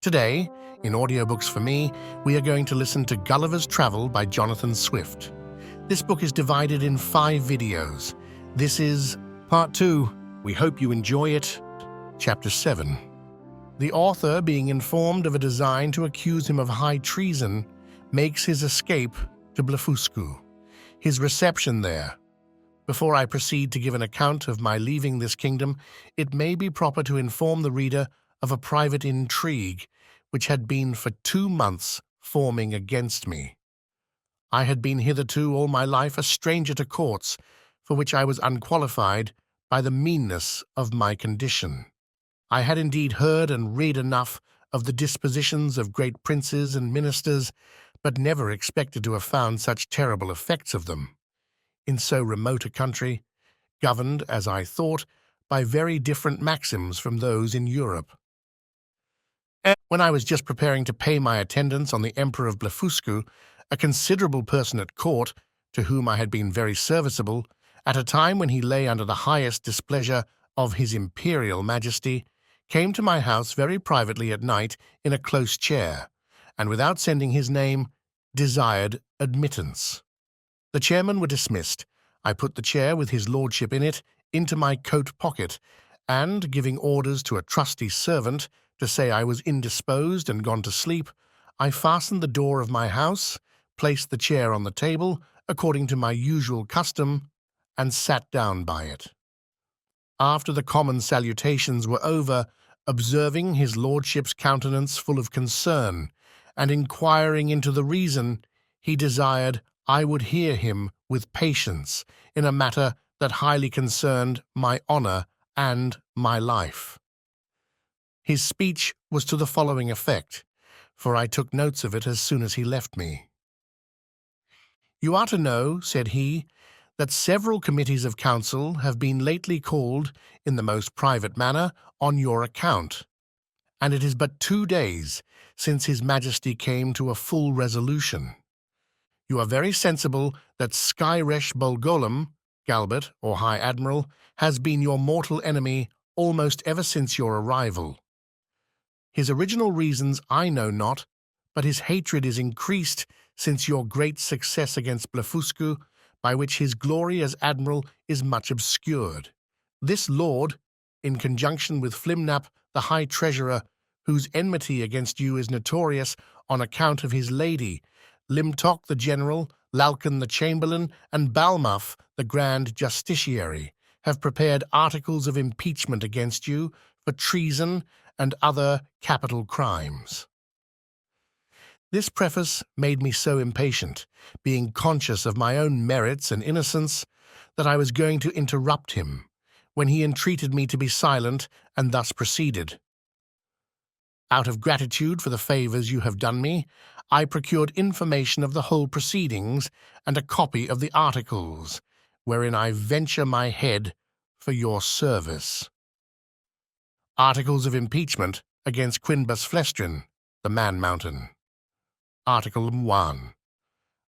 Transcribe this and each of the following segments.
Today, in Audiobooks for Me, we are going to listen to Gulliver's Travel by Jonathan Swift. This book is divided in 5 videos. This is Part 2. We hope you enjoy it. Chapter 7. The author, being informed of a design to accuse him of high treason, makes his escape to Blefuscu. His reception there. Before I proceed to give an account of my leaving this kingdom, it may be proper to inform the reader of a private intrigue which had been for 2 months forming against me. I had been hitherto all my life a stranger to courts, for which I was unqualified by the meanness of my condition. I had indeed heard and read enough of the dispositions of great princes and ministers, but never expected to have found such terrible effects of them. In so remote a country, governed, as I thought, by very different maxims from those in Europe. When I was just preparing to pay my attendance on the Emperor of Blefuscu, a considerable person at court, to whom I had been very serviceable, at a time when he lay under the highest displeasure of his Imperial Majesty, came to my house very privately at night in a close chair, and without sending his name, desired admittance. The chairmen were dismissed. I put the chair with his lordship in it into my coat pocket, and, giving orders to a trusty servant to say I was indisposed and gone to sleep, I fastened the door of my house, placed the chair on the table, according to my usual custom, and sat down by it. After the common salutations were over, observing his lordship's countenance full of concern, and inquiring into the reason, he desired I would hear him with patience in a matter that highly concerned my honour and my life. His speech was to the following effect, for I took notes of it as soon as he left me. "You are to know," said he, "that several committees of council have been lately called, in the most private manner, on your account, and it is but 2 days since His Majesty came to a full resolution. You are very sensible that Skyresh Bolgolam, Galbert, or High Admiral, has been your mortal enemy almost ever since your arrival. His original reasons I know not, but his hatred is increased since your great success against Blefuscu, by which his glory as admiral is much obscured. This lord, in conjunction with Flimnap, the high treasurer, whose enmity against you is notorious on account of his lady, Limtok the general, Lalkin the chamberlain, and Balmuff the grand justiciary, have prepared articles of impeachment against you for treason and other capital crimes." This preface made me so impatient, being conscious of my own merits and innocence, that I was going to interrupt him, when he entreated me to be silent, and thus proceeded. "Out of gratitude for the favours you have done me, I procured information of the whole proceedings and a copy of the articles, wherein I venture my head for your service. Articles of impeachment against Quinbus Flestrin, the Man-Mountain. Article 1.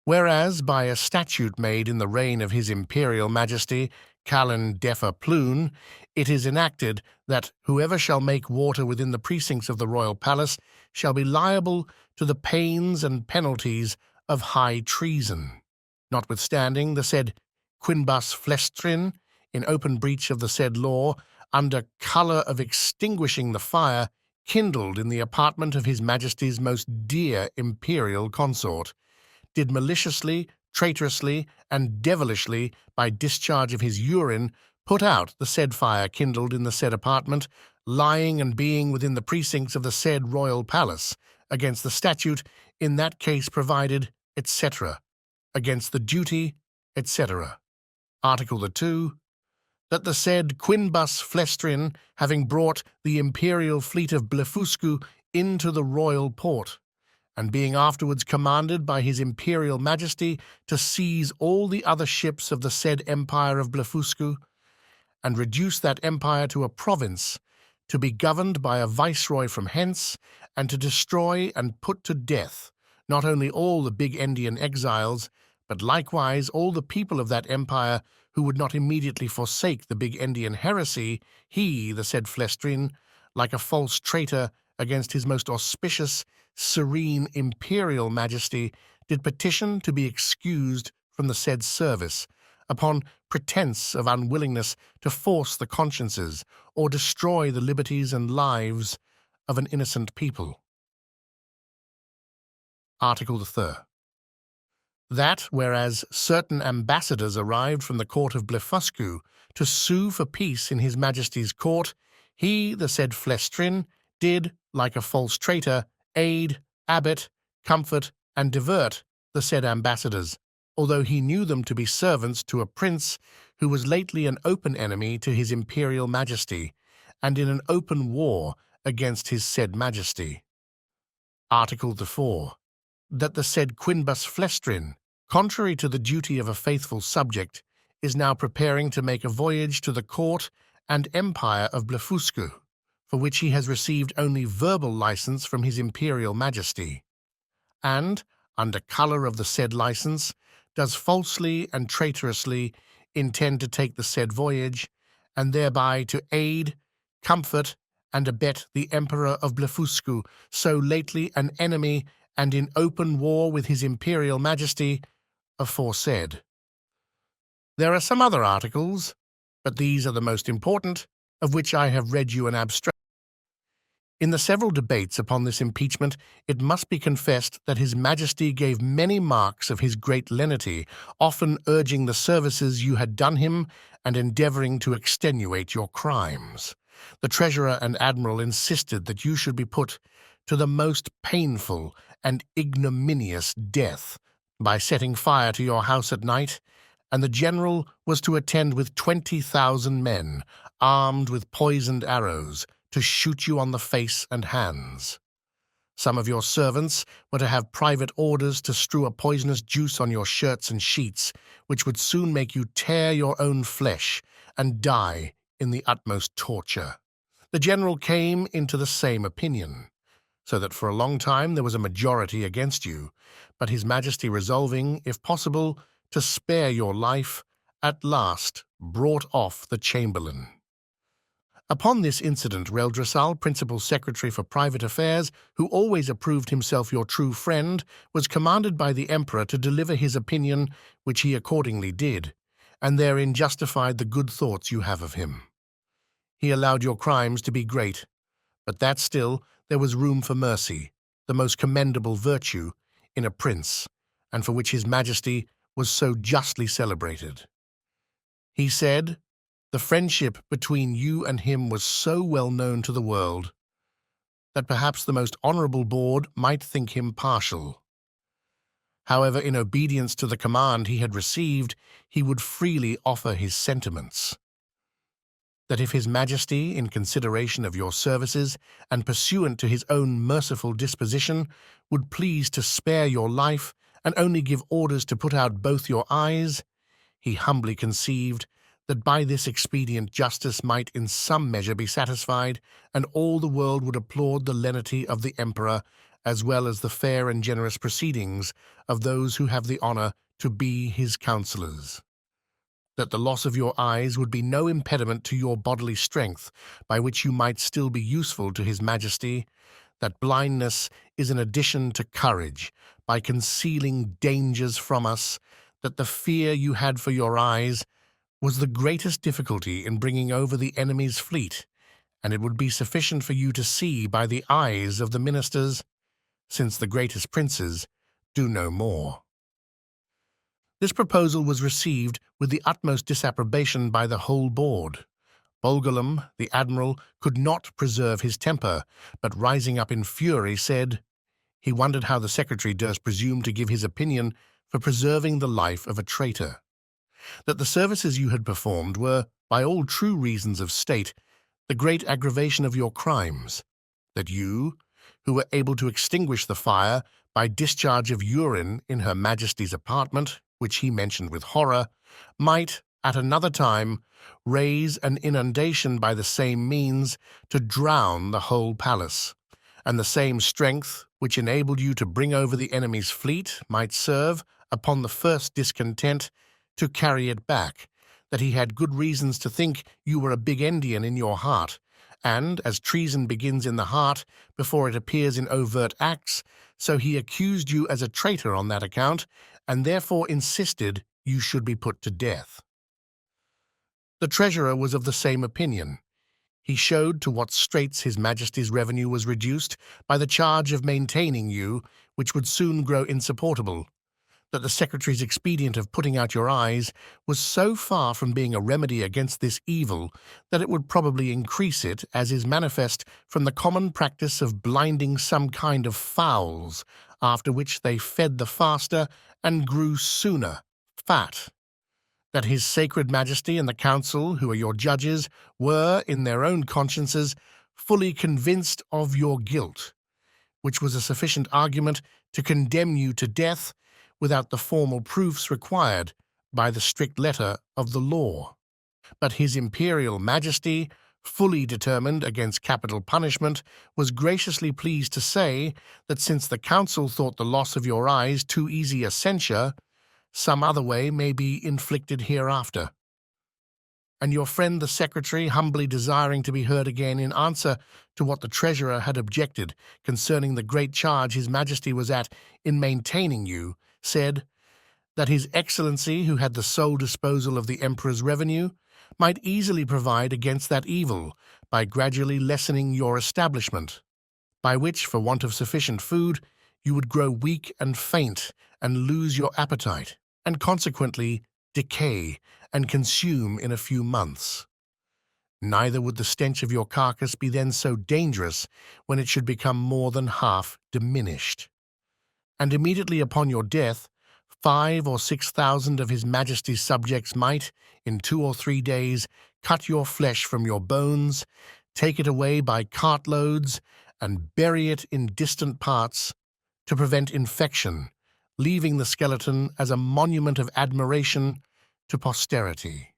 Whereas, by a statute made in the reign of His Imperial Majesty Callan Defa Plune, it is enacted that whoever shall make water within the precincts of the royal palace shall be liable to the pains and penalties of high treason. Notwithstanding, the said Quinbus Flestrin, in open breach of the said law, under colour of extinguishing the fire kindled in the apartment of His Majesty's most dear imperial consort, did maliciously, traitorously, and devilishly, by discharge of his urine, put out the said fire kindled in the said apartment, lying and being within the precincts of the said royal palace, against the statute in that case provided, etc., against the duty, etc. Article the 2. That the said Quinbus Flestrin, having brought the imperial fleet of Blefuscu into the royal port, and being afterwards commanded by His Imperial Majesty to seize all the other ships of the said Empire of Blefuscu, and reduce that empire to a province, to be governed by a viceroy from hence, and to destroy and put to death not only all the Big Endian exiles, but likewise all the people of that empire who would not immediately forsake the Big Endian heresy, he, the said Flestrin, like a false traitor, against his most auspicious, serene imperial majesty, did petition to be excused from the said service, upon pretence of unwillingness to force the consciences or destroy the liberties and lives of an innocent people. Article the 3rd. That, whereas certain ambassadors arrived from the court of Blefuscu to sue for peace in his majesty's court, he, the said Flestrin, did, like a false traitor, aid, abet, comfort, and divert the said ambassadors, although he knew them to be servants to a prince who was lately an open enemy to his imperial majesty, and in an open war against his said majesty. Article the 4th. That the said Quinbus Flestrin, contrary to the duty of a faithful subject, is now preparing to make a voyage to the court and empire of Blefuscu, for which he has received only verbal license from his imperial majesty, and, under colour of the said license, does falsely and traitorously intend to take the said voyage, and thereby to aid, comfort, and abet the Emperor of Blefuscu, so lately an enemy and in open war with his imperial majesty, aforesaid. There are some other articles, but these are the most important, of which I have read you an abstract. In the several debates upon this impeachment, it must be confessed that his majesty gave many marks of his great lenity, often urging the services you had done him and endeavouring to extenuate your crimes. The treasurer and admiral insisted that you should be put to the most painful and ignominious death by setting fire to your house at night, and the general was to attend with 20,000 men, armed with poisoned arrows, to shoot you on the face and hands. Some of your servants were to have private orders to strew a poisonous juice on your shirts and sheets, which would soon make you tear your own flesh and die in the utmost torture. The general came into the same opinion, so that for a long time there was a majority against you, but his majesty resolving, if possible, to spare your life, at last brought off the chamberlain. Upon this incident, Reldresal, principal secretary for private affairs, who always approved himself your true friend, was commanded by the emperor to deliver his opinion, which he accordingly did, and therein justified the good thoughts you have of him. He allowed your crimes to be great, but that still there was room for mercy, the most commendable virtue in a prince, and for which his majesty was so justly celebrated. He said, the friendship between you and him was so well known to the world that perhaps the most honourable board might think him partial. However, in obedience to the command he had received, he would freely offer his sentiments. That if his majesty, in consideration of your services and pursuant to his own merciful disposition, would please to spare your life and only give orders to put out both your eyes, he humbly conceived that by this expedient justice might in some measure be satisfied, and all the world would applaud the lenity of the emperor, as well as the fair and generous proceedings of those who have the honour to be his counsellors. That the loss of your eyes would be no impediment to your bodily strength, by which you might still be useful to his majesty. That blindness is an addition to courage, by concealing dangers from us. That the fear you had for your eyes was the greatest difficulty in bringing over the enemy's fleet, and it would be sufficient for you to see by the eyes of the ministers, since the greatest princes do no more. This proposal was received with the utmost disapprobation by the whole board. Bolgolam, the admiral, could not preserve his temper, but rising up in fury said, he wondered how the secretary durst presume to give his opinion for preserving the life of a traitor. That the services you had performed were, by all true reasons of state, the great aggravation of your crimes. That you, who were able to extinguish the fire by discharge of urine in her majesty's apartment, which he mentioned with horror, might, at another time, raise an inundation by the same means to drown the whole palace, and the same strength which enabled you to bring over the enemy's fleet might serve, upon the first discontent, to carry it back, that he had good reasons to think you were a big Indian in your heart, And as treason begins in the heart before it appears in overt acts, so he accused you as a traitor on that account, and therefore insisted you should be put to death. The treasurer was of the same opinion. He showed to what straits his Majesty's revenue was reduced by the charge of maintaining you, which would soon grow insupportable, that the secretary's expedient of putting out your eyes was so far from being a remedy against this evil that it would probably increase it, as is manifest from the common practice of blinding some kind of fowls, after which they fed the faster and grew sooner fat. That his sacred Majesty and the council, who are your judges, were, in their own consciences, fully convinced of your guilt, which was a sufficient argument to condemn you to death without the formal proofs required by the strict letter of the law. But his Imperial Majesty, fully determined against capital punishment, was graciously pleased to say that since the council thought the loss of your eyes too easy a censure, some other way may be inflicted hereafter. And your friend the secretary, humbly desiring to be heard again in answer to what the treasurer had objected concerning the great charge his Majesty was at in maintaining you, said that His Excellency, who had the sole disposal of the Emperor's revenue, might easily provide against that evil by gradually lessening your establishment, by which, for want of sufficient food, you would grow weak and faint and lose your appetite, and consequently decay and consume in a few months. Neither would the stench of your carcass be then so dangerous when it should become more than half diminished. And immediately upon your death, 5,000 or 6,000 of His Majesty's subjects might, in 2 or 3 days, cut your flesh from your bones, take it away by cartloads, and bury it in distant parts to prevent infection, leaving the skeleton as a monument of admiration to posterity.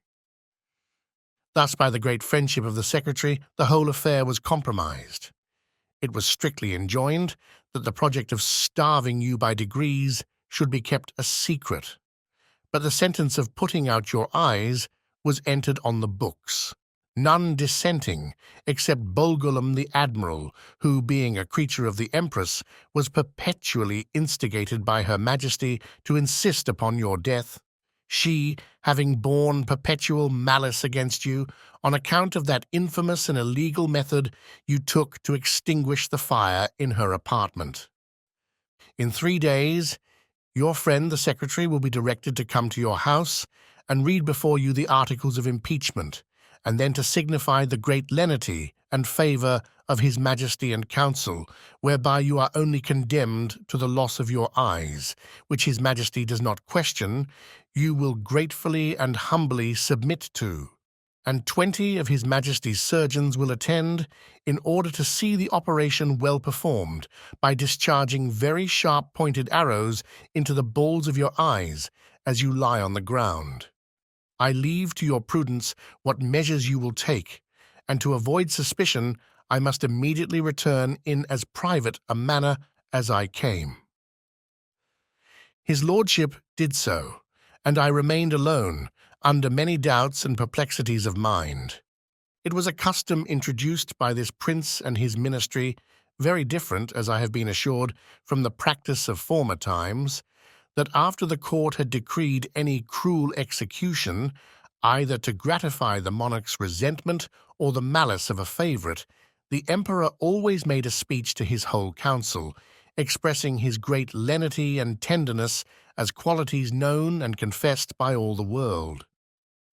Thus, by the great friendship of the secretary, the whole affair was compromised. It was strictly enjoined that the project of starving you by degrees should be kept a secret, but the sentence of putting out your eyes was entered on the books, none dissenting except Bolgolam the admiral, who, being a creature of the Empress, was perpetually instigated by Her Majesty to insist upon your death, she having borne perpetual malice against you on account of that infamous and illegal method you took to extinguish the fire in her apartment. In 3 days, your friend the secretary will be directed to come to your house and read before you the articles of impeachment, and then to signify the great lenity and favour of His Majesty and Council, whereby you are only condemned to the loss of your eyes, which His Majesty does not question, you will gratefully and humbly submit to. And 20 of His Majesty's surgeons will attend in order to see the operation well performed by discharging very sharp-pointed arrows into the balls of your eyes as you lie on the ground. I leave to your prudence what measures you will take, and to avoid suspicion I must immediately return in as private a manner as I came. His lordship did so, and I remained alone, under many doubts and perplexities of mind. It was a custom introduced by this prince and his ministry, very different, as I have been assured, from the practice of former times, that after the court had decreed any cruel execution, either to gratify the monarch's resentment or the malice of a favourite, the emperor always made a speech to his whole council, expressing his great lenity and tenderness as qualities known and confessed by all the world.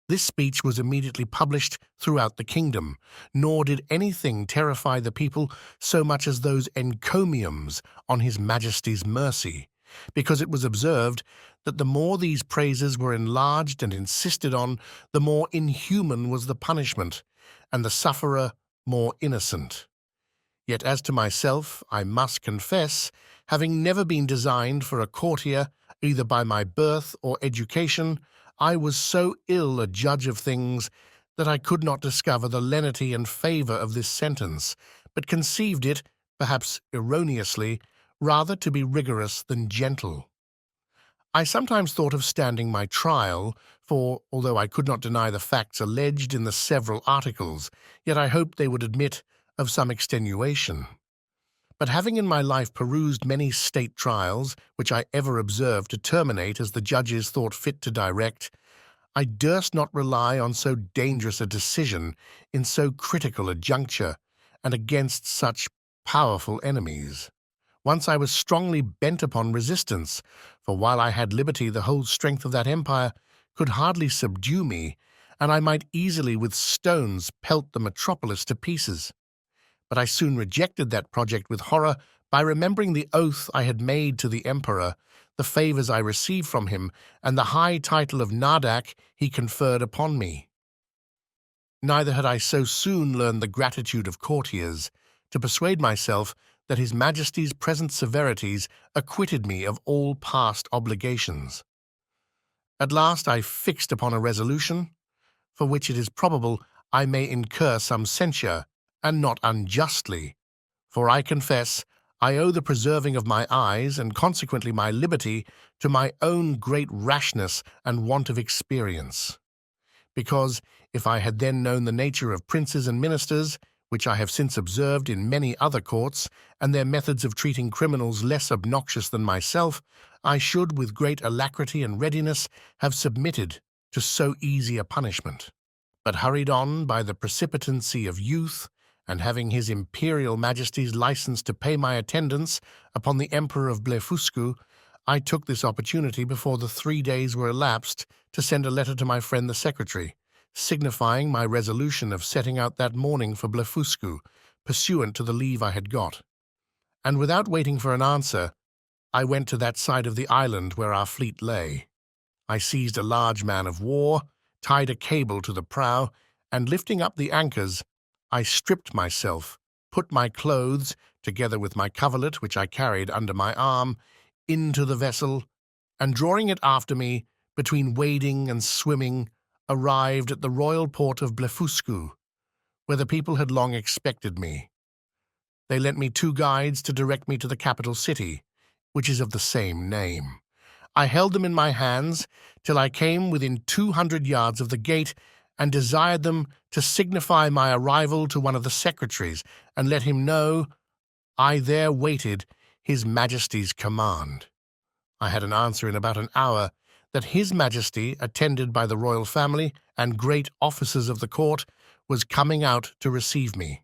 This speech was immediately published throughout the kingdom, nor did anything terrify the people so much as those encomiums on His Majesty's mercy, because it was observed that the more these praises were enlarged and insisted on, the more inhuman was the punishment, and the sufferer more innocent. Yet as to myself, I must confess, having never been designed for a courtier, either by my birth or education, I was so ill a judge of things that I could not discover the lenity and favour of this sentence, but conceived it, perhaps erroneously, rather to be rigorous than gentle. I sometimes thought of standing my trial, for although I could not deny the facts alleged in the several articles, yet I hoped they would admit of some extenuation. But having in my life perused many state trials, which I ever observed to terminate as the judges thought fit to direct, I durst not rely on so dangerous a decision in so critical a juncture, and against such powerful enemies. Once I was strongly bent upon resistance, for while I had liberty the whole strength of that empire could hardly subdue me, and I might easily with stones pelt the metropolis to pieces. But I soon rejected that project with horror by remembering the oath I had made to the emperor, the favors I received from him, and the high title of Nardak he conferred upon me. Neither had I so soon learned the gratitude of courtiers to persuade myself that His Majesty's present severities acquitted me of all past obligations. At last I fixed upon a resolution, for which it is probable I may incur some censure, and not unjustly, for I confess I owe the preserving of my eyes, and consequently my liberty, to my own great rashness and want of experience. Because, if I had then known the nature of princes and ministers, which I have since observed in many other courts, and their methods of treating criminals less obnoxious than myself, I should, with great alacrity and readiness, have submitted to so easy a punishment. But hurried on by the precipitancy of youth, and having His Imperial Majesty's license to pay my attendance upon the Emperor of Blefuscu, I took this opportunity before the 3 days were elapsed to send a letter to my friend the secretary, signifying my resolution of setting out that morning for Blefuscu, pursuant to the leave I had got. And without waiting for an answer, I went to that side of the island where our fleet lay. I seized a large man of war, tied a cable to the prow, and lifting up the anchors, I stripped myself, put my clothes, together with my coverlet which I carried under my arm, into the vessel, and drawing it after me, between wading and swimming, arrived at the royal port of Blefuscu, where the people had long expected me. They lent me 2 guides to direct me to the capital city, which is of the same name. I held them in my hands till I came within 200 yards of the gate, and desired them to signify my arrival to one of the secretaries, and let him know I there waited His Majesty's command. I had an answer in about an hour that His Majesty, attended by the royal family and great officers of the court, was coming out to receive me.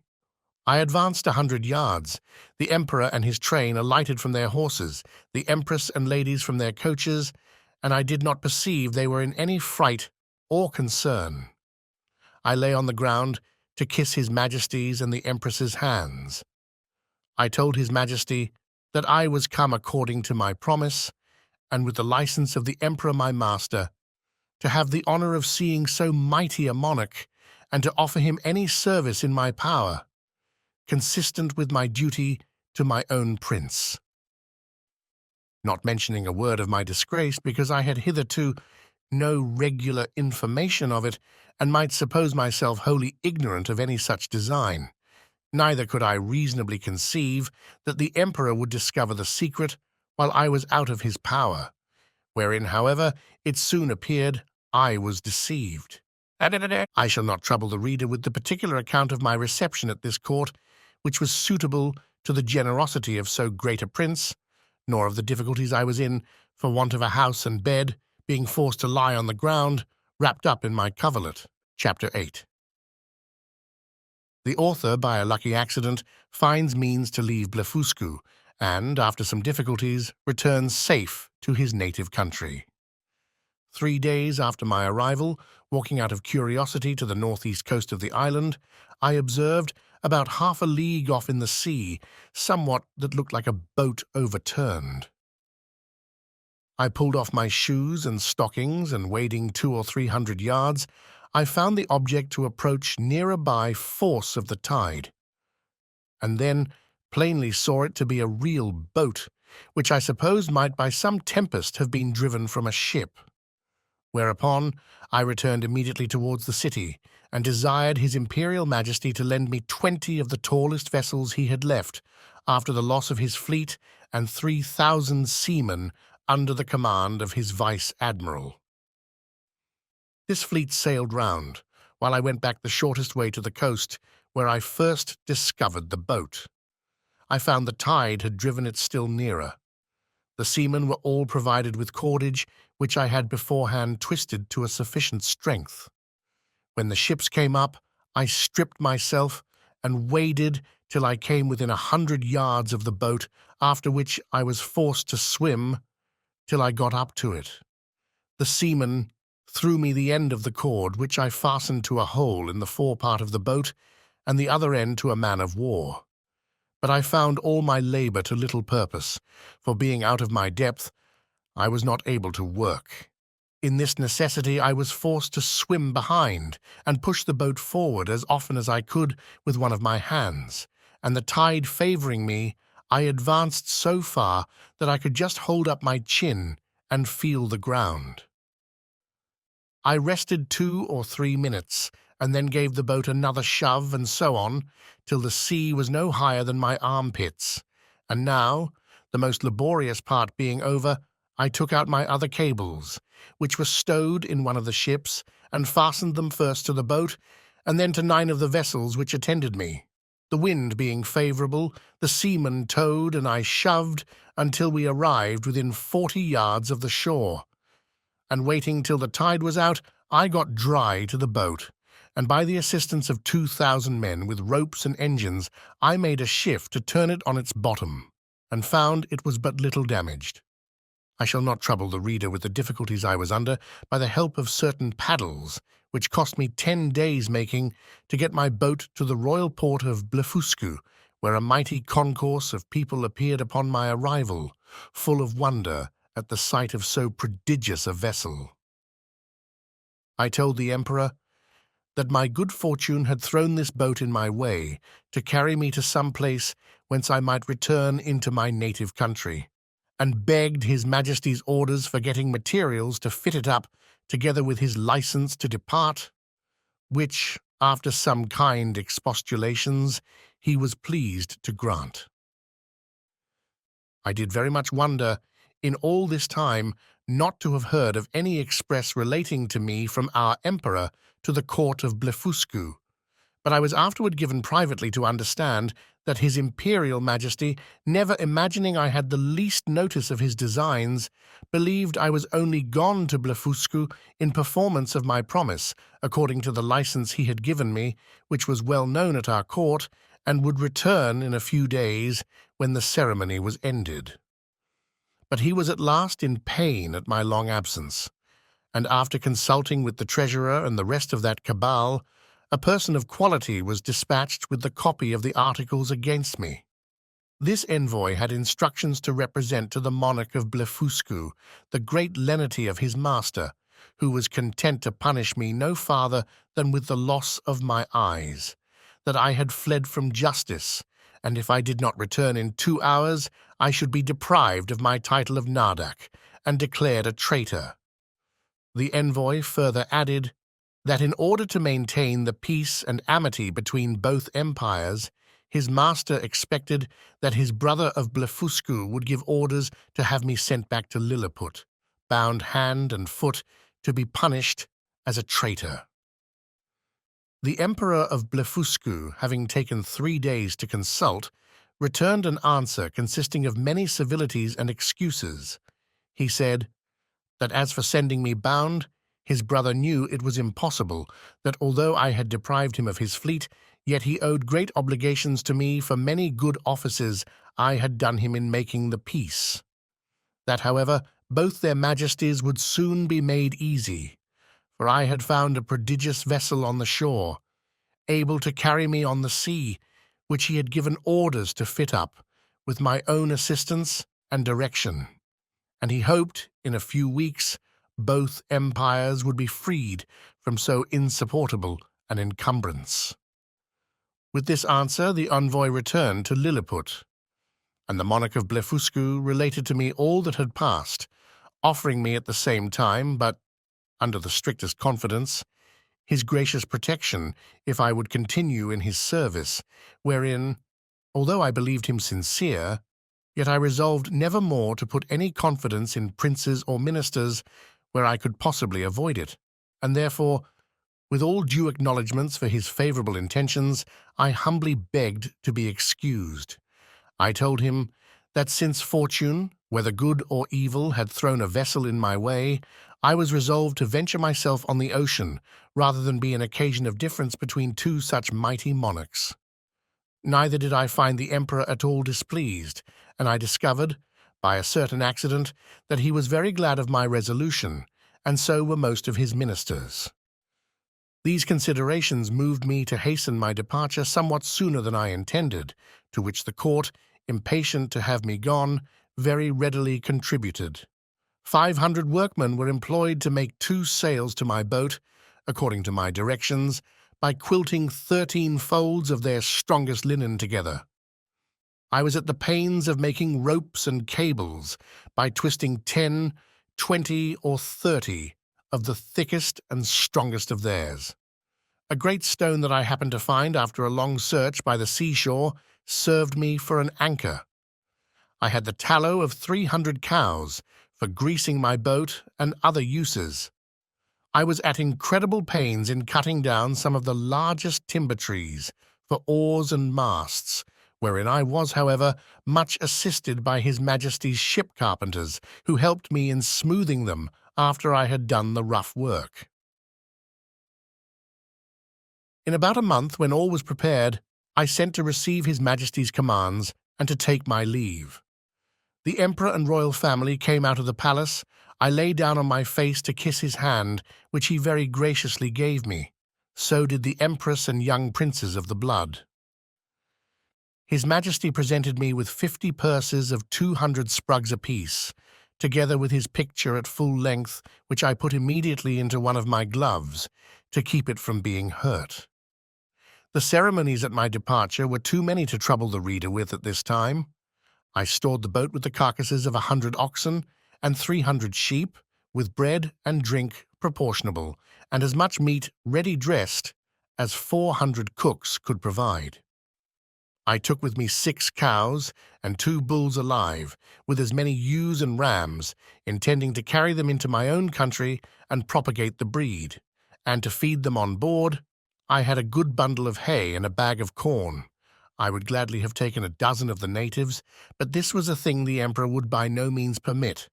I advanced 100 yards. The emperor and his train alighted from their horses, the empress and ladies from their coaches, and I did not perceive they were in any fright or concern. I lay on the ground to kiss His Majesty's and the Empress's hands. I told His Majesty that I was come according to my promise, and with the license of the Emperor my master, to have the honor of seeing so mighty a monarch, and to offer him any service in my power, consistent with my duty to my own prince. Not mentioning a word of my disgrace, because I had hitherto no regular information of it, and might suppose myself wholly ignorant of any such design. Neither could I reasonably conceive that the emperor would discover the secret while I was out of his power, wherein, however, it soon appeared I was deceived. I shall not trouble the reader with the particular account of my reception at this court, which was suitable to the generosity of so great a prince, nor of the difficulties I was in for want of a house and bed, being forced to lie on the ground, wrapped up in my coverlet. Chapter 8. The author, by a lucky accident, finds means to leave Blefuscu, and, after some difficulties, returns safe to his native country. 3 days after my arrival, walking out of curiosity to the northeast coast of the island, I observed, about half a league off in the sea, somewhat that looked like a boat overturned. I pulled off my shoes and stockings, and wading 200 or 300 yards, I found the object to approach nearer by force of the tide, and then plainly saw it to be a real boat, which I supposed might by some tempest have been driven from a ship. Whereupon I returned immediately towards the city, and desired His Imperial Majesty to lend me 20 of the tallest vessels he had left, after the loss of his fleet and 3,000 seamen under the command of his vice-admiral. This fleet sailed round, while I went back the shortest way to the coast, where I first discovered the boat. I found the tide had driven it still nearer. The seamen were all provided with cordage, which I had beforehand twisted to a sufficient strength. When the ships came up, I stripped myself and waded till I came within 100 yards of the boat, after which I was forced to swim till I got up to it. The seaman threw me the end of the cord, which I fastened to a hole in the forepart of the boat, and the other end to a man of war. But I found all my labour to little purpose, for being out of my depth, I was not able to work. In this necessity I was forced to swim behind and push the boat forward as often as I could with one of my hands, and the tide favouring me, I advanced so far that I could just hold up my chin and feel the ground. I rested 2 or 3 minutes, and then gave the boat another shove, and so on, till the sea was no higher than my armpits. And now, the most laborious part being over, I took out my other cables, which were stowed in one of the ships, and fastened them first to the boat, and then to 9 of the vessels which attended me. The wind being favourable, the seamen towed, and I shoved until we arrived within 40 yards of the shore. And waiting till the tide was out, I got dry to the boat, and by the assistance of 2,000 men with ropes and engines, I made a shift to turn it on its bottom, and found it was but little damaged. I shall not trouble the reader with the difficulties I was under by the help of certain paddles, which cost me 10 days making, to get my boat to the royal port of Blefuscu, where a mighty concourse of people appeared upon my arrival, full of wonder at the sight of so prodigious a vessel. I told the emperor that my good fortune had thrown this boat in my way to carry me to some place whence I might return into my native country, and begged his majesty's orders for getting materials to fit it up, together with his license to depart, which, after some kind expostulations, he was pleased to grant. I did very much wonder, in all this time, not to have heard of any express relating to me from our emperor to the court of Blefuscu, but I was afterward given privately to understand that his imperial majesty, never imagining I had the least notice of his designs, believed I was only gone to Blefuscu in performance of my promise, according to the license he had given me, which was well known at our court, and would return in a few days when the ceremony was ended. But he was at last in pain at my long absence, and after consulting with the treasurer and the rest of that cabal, a person of quality was dispatched with the copy of the articles against me. This envoy had instructions to represent to the monarch of Blefuscu the great lenity of his master, who was content to punish me no farther than with the loss of my eyes, that I had fled from justice, and if I did not return in 2 hours, I should be deprived of my title of Nardak and declared a traitor. The envoy further added that in order to maintain the peace and amity between both empires, his master expected that his brother of Blefuscu would give orders to have me sent back to Lilliput, bound hand and foot, to be punished as a traitor. The emperor of Blefuscu, having taken 3 days to consult, returned an answer consisting of many civilities and excuses. He said that as for sending me bound, his brother knew it was impossible, that although I had deprived him of his fleet, yet he owed great obligations to me for many good offices I had done him in making the peace. That, however, both their majesties would soon be made easy, for I had found a prodigious vessel on the shore, able to carry me on the sea, which he had given orders to fit up, with my own assistance and direction, and he hoped, in a few weeks, both empires would be freed from so insupportable an encumbrance. With this answer the envoy returned to Lilliput, and the monarch of Blefuscu related to me all that had passed, offering me at the same time, but under the strictest confidence, his gracious protection if I would continue in his service, wherein, although I believed him sincere, Yet I resolved never more to put any confidence in princes or ministers where I could possibly avoid it, and therefore, with all due acknowledgments for his favourable intentions, I humbly begged to be excused. I told him that since fortune, whether good or evil, had thrown a vessel in my way, I was resolved to venture myself on the ocean rather than be an occasion of difference between two such mighty monarchs. Neither did I find the emperor at all displeased, and I discovered, by a certain accident, that he was very glad of my resolution, and so were most of his ministers. These considerations moved me to hasten my departure somewhat sooner than I intended, to which the court, impatient to have me gone, very readily contributed. 500 workmen were employed to make 2 sails to my boat, according to my directions, by quilting 13 folds of their strongest linen together. I was at the pains of making ropes and cables by twisting 10, 20, or 30 of the thickest and strongest of theirs. A great stone that I happened to find after a long search by the seashore served me for an anchor. I had the tallow of 300 cows for greasing my boat and other uses. I was at incredible pains in cutting down some of the largest timber trees for oars and masts, wherein I was, however, much assisted by His Majesty's ship carpenters, who helped me in smoothing them after I had done the rough work. In about a month, when all was prepared, I sent to receive His Majesty's commands and to take my leave. The Emperor and royal family came out of the palace. I lay down on my face to kiss his hand, which he very graciously gave me. So did the Empress and young princes of the blood. His Majesty presented me with 50 purses of 200 sprugs apiece, together with his picture at full length, which I put immediately into one of my gloves, to keep it from being hurt. The ceremonies at my departure were too many to trouble the reader with at this time. I stored the boat with the carcasses of 100 oxen and 300 sheep, with bread and drink proportionable, and as much meat ready dressed as 400 cooks could provide. I took with me 6 cows and 2 bulls alive, with as many ewes and rams, intending to carry them into my own country and propagate the breed, and to feed them on board. I had a good bundle of hay and a bag of corn. I would gladly have taken a dozen of the natives, but this was a thing the Emperor would by no means permit,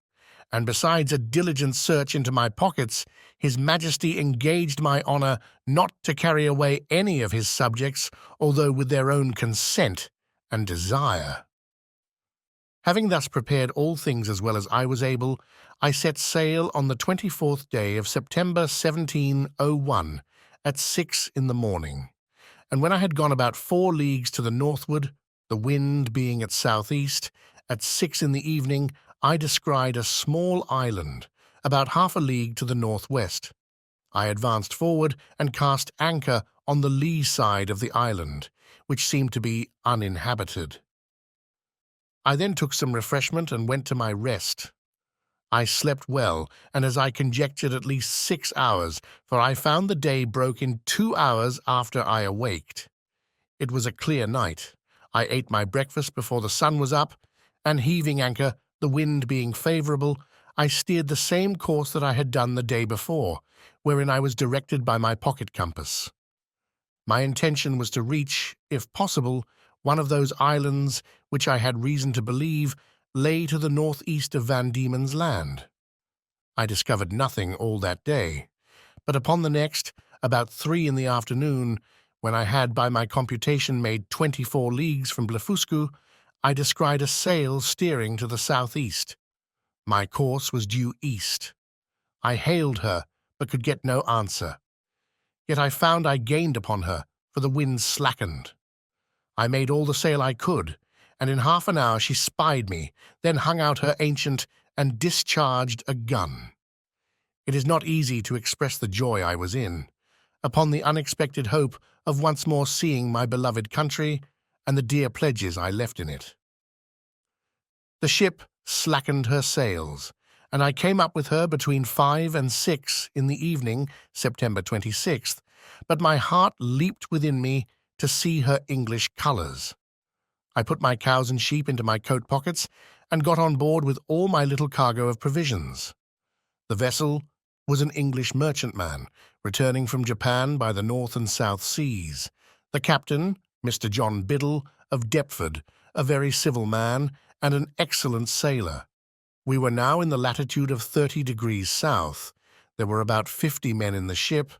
and besides a diligent search into my pockets, His Majesty engaged my honour not to carry away any of his subjects, although with their own consent and desire. Having thus prepared all things as well as I was able, I set sail on the 24th day of September 1701 at 6 in the morning. And when I had gone about 4 leagues to the northward, the wind being at southeast, at 6 in the evening I descried a small island, about half a league to the northwest. I advanced forward and cast anchor on the lee side of the island, which seemed to be uninhabited. I then took some refreshment and went to my rest. I slept well, and as I conjectured, at least 6 hours, for I found the day broke in 2 hours after I awaked. It was a clear night. I ate my breakfast before the sun was up, and heaving anchor, the wind being favourable, I steered the same course that I had done the day before, wherein I was directed by my pocket compass. My intention was to reach, if possible, one of those islands which I had reason to believe lay to the northeast of Van Diemen's Land. I discovered nothing all that day, but upon the next, about 3 in the afternoon, when I had by my computation made 24 leagues from Blefuscu, I descried a sail steering to the southeast. My course was due east. I hailed her, but could get no answer. Yet I found I gained upon her, for the wind slackened. I made all the sail I could, and in half an hour she spied me, then hung out her ancient and discharged a gun. It is not easy to express the joy I was in, upon the unexpected hope of once more seeing my beloved country and the dear pledges I left in it. The ship slackened her sails, and I came up with her between 5 and 6 in the evening, September 26th, but my heart leaped within me to see her English colours. I put my cows and sheep into my coat pockets and got on board with all my little cargo of provisions. The vessel was an English merchantman, returning from Japan by the North and South Seas. The captain, Mr. John Biddle, of Deptford, a very civil man and an excellent sailor. We were now in the latitude of 30 degrees south. There were about 50 men in the ship,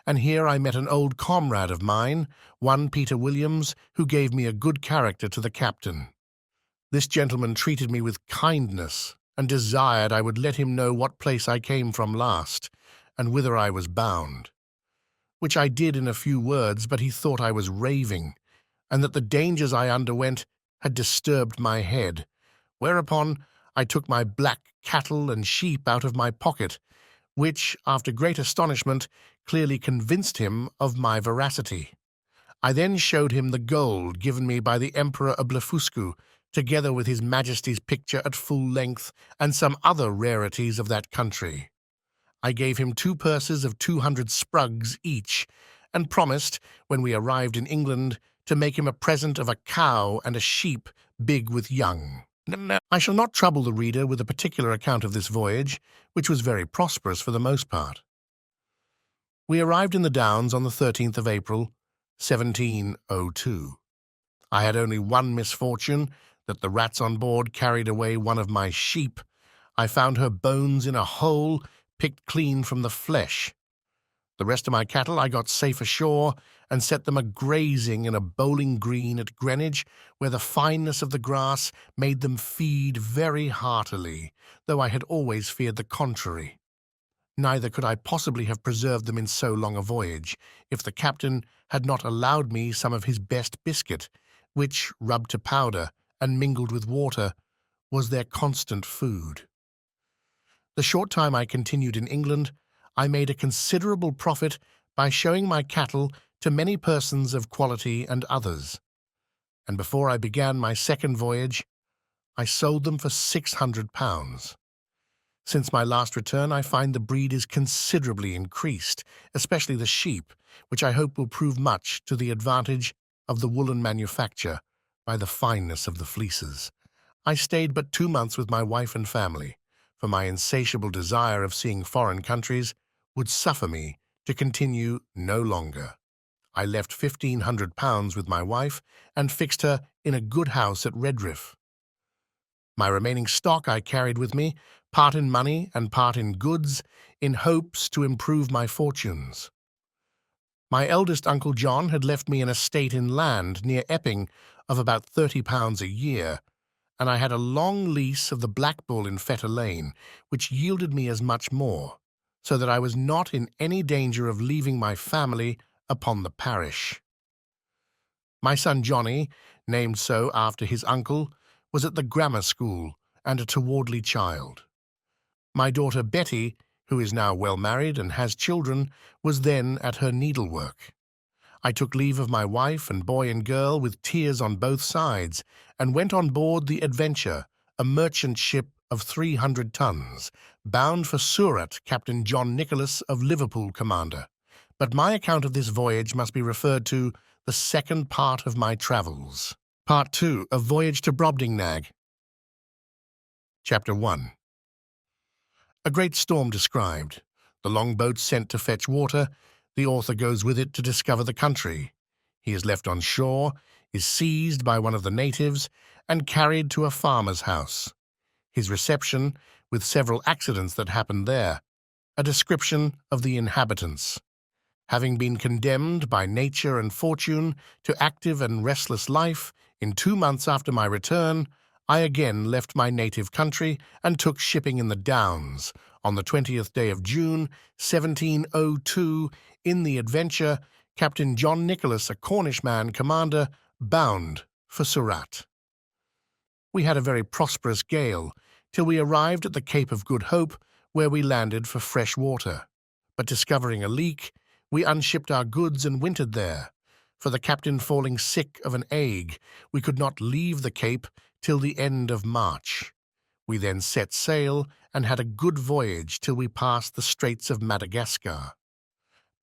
and here I met an old comrade of mine, one Peter Williams, who gave me a good character to the captain. This gentleman treated me with kindness and desired I would let him know what place I came from last, and whither I was bound, which I did in a few words, but he thought I was raving, and that the dangers I underwent had disturbed my head, whereupon I took my black cattle and sheep out of my pocket, which, after great astonishment, clearly convinced him of my veracity. I then showed him the gold given me by the Emperor of Blefuscu, together with his Majesty's picture at full length and some other rarities of that country. I gave him 2 purses of 200 sprugs each, and promised, when we arrived in England, to make him a present of a cow and a sheep big with young. I shall not trouble the reader with a particular account of this voyage, which was very prosperous for the most part. We arrived in the Downs on the 13th of April, 1702. I had only one misfortune, that the rats on board carried away one of my sheep. I found her bones in a hole, picked clean from the flesh. The rest of my cattle I got safe ashore and set them a-grazing in a bowling green at Greenwich, where the fineness of the grass made them feed very heartily, though I had always feared the contrary. Neither could I possibly have preserved them in so long a voyage, if the captain had not allowed me some of his best biscuit, which, rubbed to powder and mingled with water, was their constant food. The short time I continued in England, I made a considerable profit by showing my cattle to many persons of quality and others, and before I began my second voyage, I sold them for £600. Since my last return, I find the breed is considerably increased, especially the sheep, which I hope will prove much to the advantage of the woolen manufacture by the fineness of the fleeces. I stayed but 2 months with my wife and family, for my insatiable desire of seeing foreign countries would suffer me to continue no longer. I left £1,500 with my wife and fixed her in a good house at Redriff. My remaining stock I carried with me, part in money and part in goods, in hopes to improve my fortunes. My eldest Uncle John had left me an estate in land near Epping of about £30 a year, and I had a long lease of the Black Bull in Fetter Lane, which yielded me as much more, so that I was not in any danger of leaving my family upon the parish. My son Johnny, named so after his uncle, was at the grammar school and a towardly child. My daughter Betty, who is now well married and has children, was then at her needlework. I took leave of my wife and boy and girl with tears on both sides, and went on board the Adventure, a merchant ship of 300 tons, bound for Surat, Captain John Nicholas of Liverpool commander. But my account of this voyage must be referred to the second part of my travels. Part 2, A Voyage to Brobdingnag. Chapter 1. A great storm described. The longboat sent to fetch water. The author goes with it to discover the country. He is left on shore, is seized by one of the natives, and carried to a farmer's house. His reception, with several accidents that happened there. A description of the inhabitants. Having been condemned by nature and fortune to active and restless life, in 2 months after my return, I again left my native country and took shipping in the Downs, on the 20th day of June, 1702, in the Adventure, Captain John Nicholas, a Cornishman commander, bound for Surat. We had a very prosperous gale, till we arrived at the Cape of Good Hope, where we landed for fresh water. But discovering a leak, we unshipped our goods and wintered there. For the captain falling sick of an ague, we could not leave the Cape till the end of March. We then set sail and had a good voyage till we passed the Straits of Madagascar.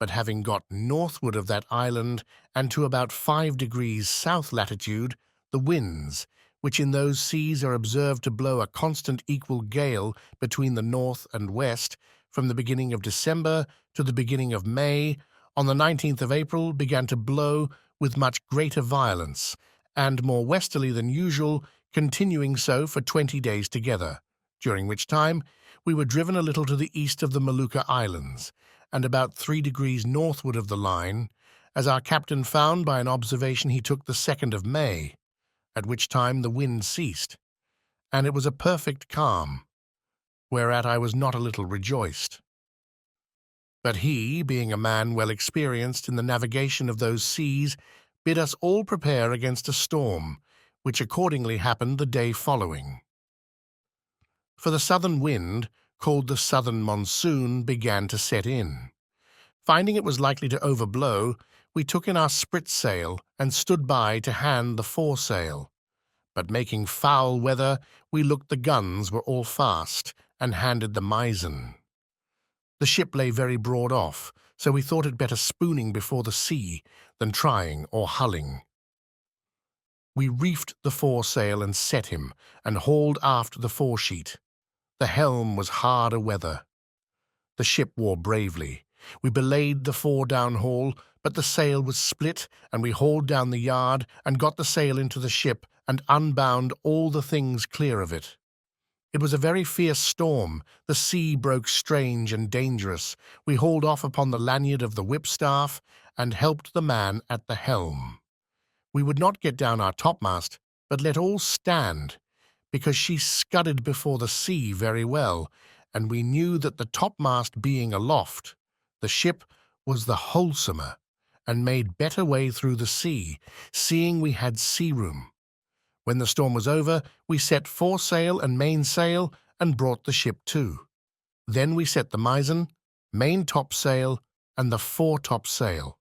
But having got northward of that island and to about 5 degrees south latitude, the winds, which in those seas are observed to blow a constant equal gale between the north and west, from the beginning of December to the beginning of May, on the 19th of April began to blow with much greater violence, and more westerly than usual, continuing so for 20 days together, during which time we were driven a little to the east of the Molucca Islands, and about 3 degrees northward of the line, as our captain found by an observation he took the 2nd of May, at which time the wind ceased, and it was a perfect calm, whereat I was not a little rejoiced. But he, being a man well experienced in the navigation of those seas, bid us all prepare against a storm, which accordingly happened the day following. For the southern wind, called the southern monsoon, began to set in. Finding it was likely to overblow, we took in our spritsail and stood by to hand the foresail. But making foul weather, we looked the guns were all fast, and handed the mizzen. The ship lay very broad off, so we thought it better spooning before the sea than trying or hulling. We reefed the foresail and set him, and hauled aft the foresheet. The helm was hard a-weather. The ship wore bravely. We belayed the fore-down-haul, but the sail was split, and we hauled down the yard, and got the sail into the ship, and unbound all the things clear of it. It was a very fierce storm. The sea broke strange and dangerous. We hauled off upon the lanyard of the whipstaff, and helped the man at the helm. We would not get down our topmast, but let all stand, because she scudded before the sea very well, and we knew that the topmast being aloft, the ship was the wholesomer, and made better way through the sea, seeing we had sea room. When the storm was over, we set foresail and mainsail, and brought the ship to. Then we set the mizzen, main topsail, and the foretopsail.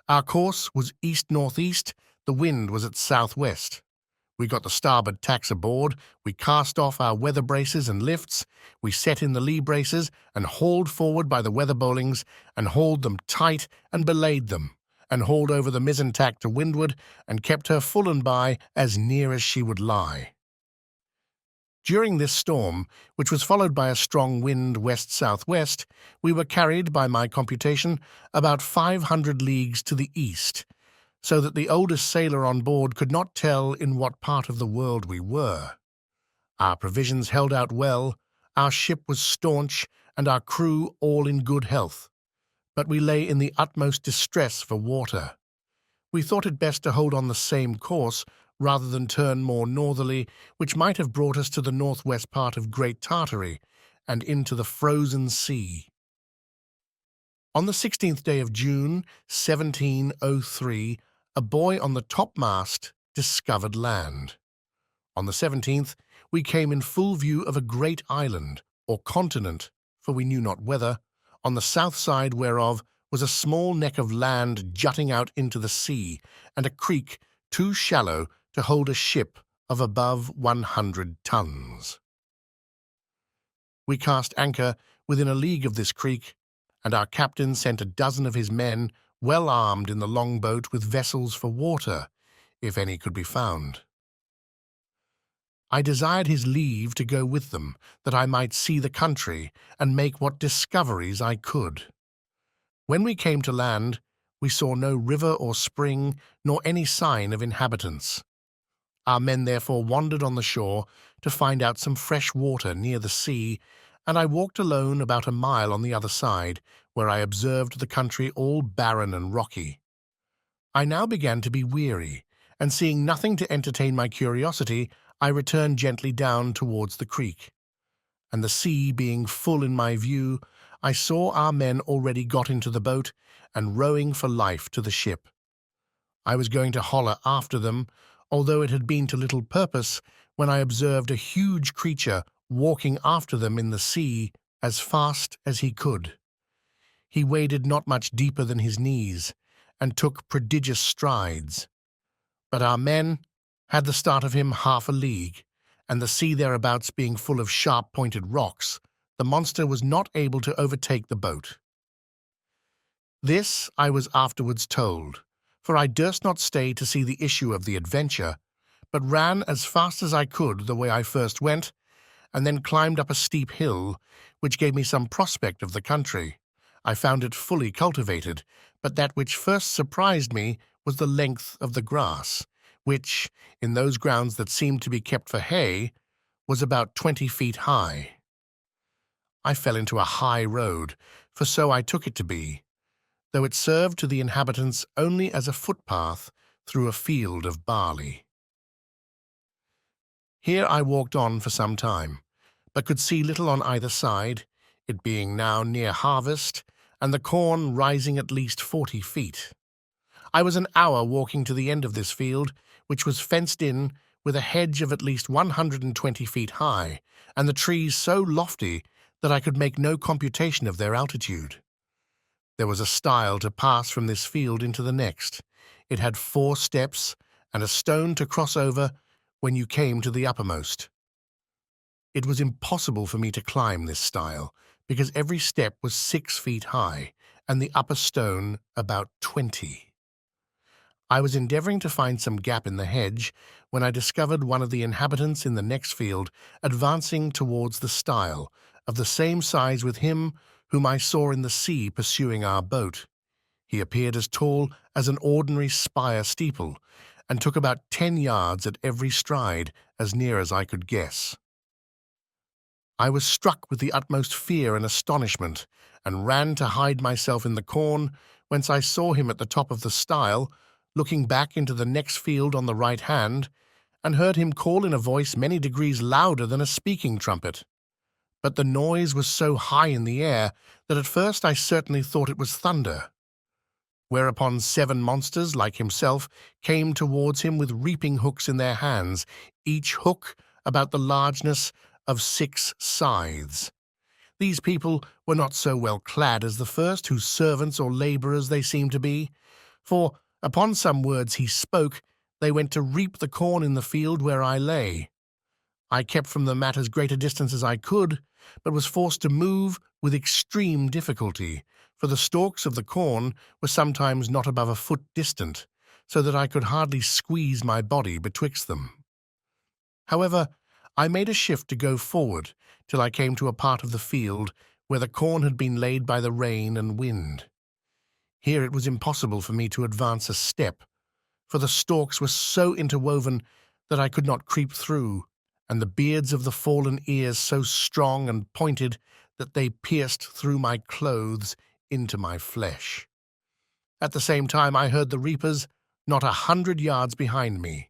Our course was east-northeast, the wind was at southwest. We got the starboard tacks aboard, we cast off our weather braces and lifts, we set in the lee braces, and hauled forward by the weather bowlings, and hauled them tight, and belayed them, and hauled over the mizzen tack to windward, and kept her full and by as near as she would lie. During this storm, which was followed by a strong wind west-southwest, we were carried, by my computation, about 500 leagues to the east, so that the oldest sailor on board could not tell in what part of the world we were. Our provisions held out well, our ship was staunch, and our crew all in good health, but we lay in the utmost distress for water. We thought it best to hold on the same course, rather than turn more northerly, which might have brought us to the northwest part of Great Tartary, and into the frozen sea. On the 16th day of June, 1703, a boy on the topmast discovered land. On the 17th, we came in full view of a great island, or continent, for we knew not whether, on the south side whereof was a small neck of land jutting out into the sea, and a creek too shallow to hold a ship of above 100 tons. We cast anchor within a league of this creek, and our captain sent a dozen of his men, well armed, in the longboat with vessels for water, if any could be found. I desired his leave to go with them, that I might see the country, and make what discoveries I could. When we came to land, we saw no river or spring, nor any sign of inhabitants. Our men therefore wandered on the shore to find out some fresh water near the sea, and I walked alone about a mile on the other side, where I observed the country all barren and rocky. I now began to be weary, and seeing nothing to entertain my curiosity, I returned gently down towards the creek. And the sea being full in my view, I saw our men already got into the boat, and rowing for life to the ship. I was going to holler after them, although it had been to little purpose, when I observed a huge creature walking after them in the sea as fast as he could. He waded not much deeper than his knees, and took prodigious strides. But our men had the start of him half a league, and the sea thereabouts being full of sharp-pointed rocks, the monster was not able to overtake the boat. This I was afterwards told, for I durst not stay to see the issue of the adventure, but ran as fast as I could the way I first went, and then climbed up a steep hill, which gave me some prospect of the country. I found it fully cultivated, but that which first surprised me was the length of the grass, which, in those grounds that seemed to be kept for hay, was about 20 feet high. I fell into a high road, for so I took it to be, though it served to the inhabitants only as a footpath through a field of barley. Here I walked on for some time, but could see little on either side, it being now near harvest, and the corn rising at least 40 feet. I was an hour walking to the end of this field, which was fenced in with a hedge of at least 120 feet high, and the trees so lofty that I could make no computation of their altitude. There was a stile to pass from this field into the next. It had 4 steps and a stone to cross over when you came to the uppermost. It was impossible for me to climb this stile, because every step was 6 feet high, and the upper stone about 20. I was endeavoring to find some gap in the hedge when I discovered one of the inhabitants in the next field advancing towards the stile, of the same size with him whom I saw in the sea pursuing our boat. He appeared as tall as an ordinary spire steeple, and took about 10 yards at every stride, as near as I could guess. I was struck with the utmost fear and astonishment, and ran to hide myself in the corn, whence I saw him at the top of the stile, looking back into the next field on the right hand, and heard him call in a voice many degrees louder than a speaking trumpet. But the noise was so high in the air that at first I certainly thought it was thunder. Whereupon 7 monsters, like himself, came towards him with reaping hooks in their hands, each hook about the largeness of 6 scythes. These people were not so well clad as the first, whose servants or labourers they seemed to be, for, upon some words he spoke, they went to reap the corn in the field where I lay. I kept from them at as great a distance as I could, but was forced to move with extreme difficulty, for the stalks of the corn were sometimes not above a foot distant, so that I could hardly squeeze my body betwixt them. However, I made a shift to go forward till I came to a part of the field where the corn had been laid by the rain and wind. Here it was impossible for me to advance a step, for the stalks were so interwoven that I could not creep through, and the beards of the fallen ears so strong and pointed that they pierced through my clothes into my flesh. At the same time I heard the reapers not 100 yards behind me.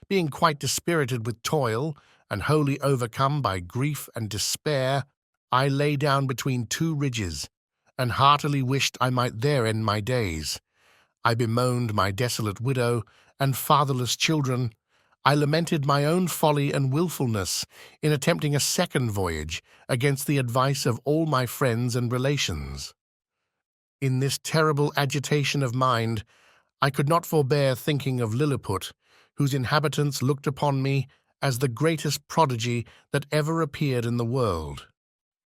Being quite dispirited with toil, and wholly overcome by grief and despair, I lay down between 2 ridges, and heartily wished I might there end my days. I bemoaned my desolate widow and fatherless children. I lamented my own folly and wilfulness in attempting a second voyage against the advice of all my friends and relations. In this terrible agitation of mind, I could not forbear thinking of Lilliput, whose inhabitants looked upon me as the greatest prodigy that ever appeared in the world,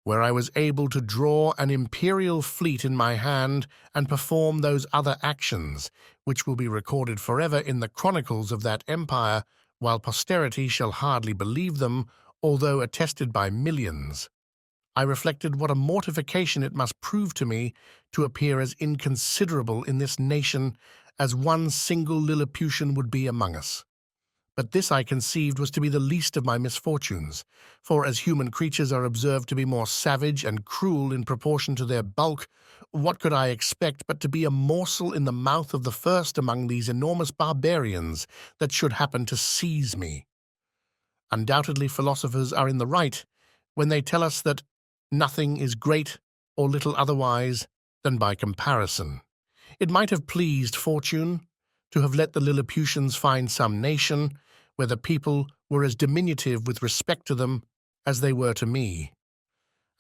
where I was able to draw an imperial fleet in my hand and perform those other actions, which will be recorded forever in the chronicles of that empire, while posterity shall hardly believe them, although attested by millions. I reflected what a mortification it must prove to me to appear as inconsiderable in this nation as one single Lilliputian would be among us. But this I conceived was to be the least of my misfortunes, for as human creatures are observed to be more savage and cruel in proportion to their bulk, what could I expect but to be a morsel in the mouth of the first among these enormous barbarians that should happen to seize me? Undoubtedly philosophers are in the right when they tell us that nothing is great or little otherwise than by comparison. It might have pleased fortune to have let the Lilliputians find some nation where the people were as diminutive with respect to them as they were to me.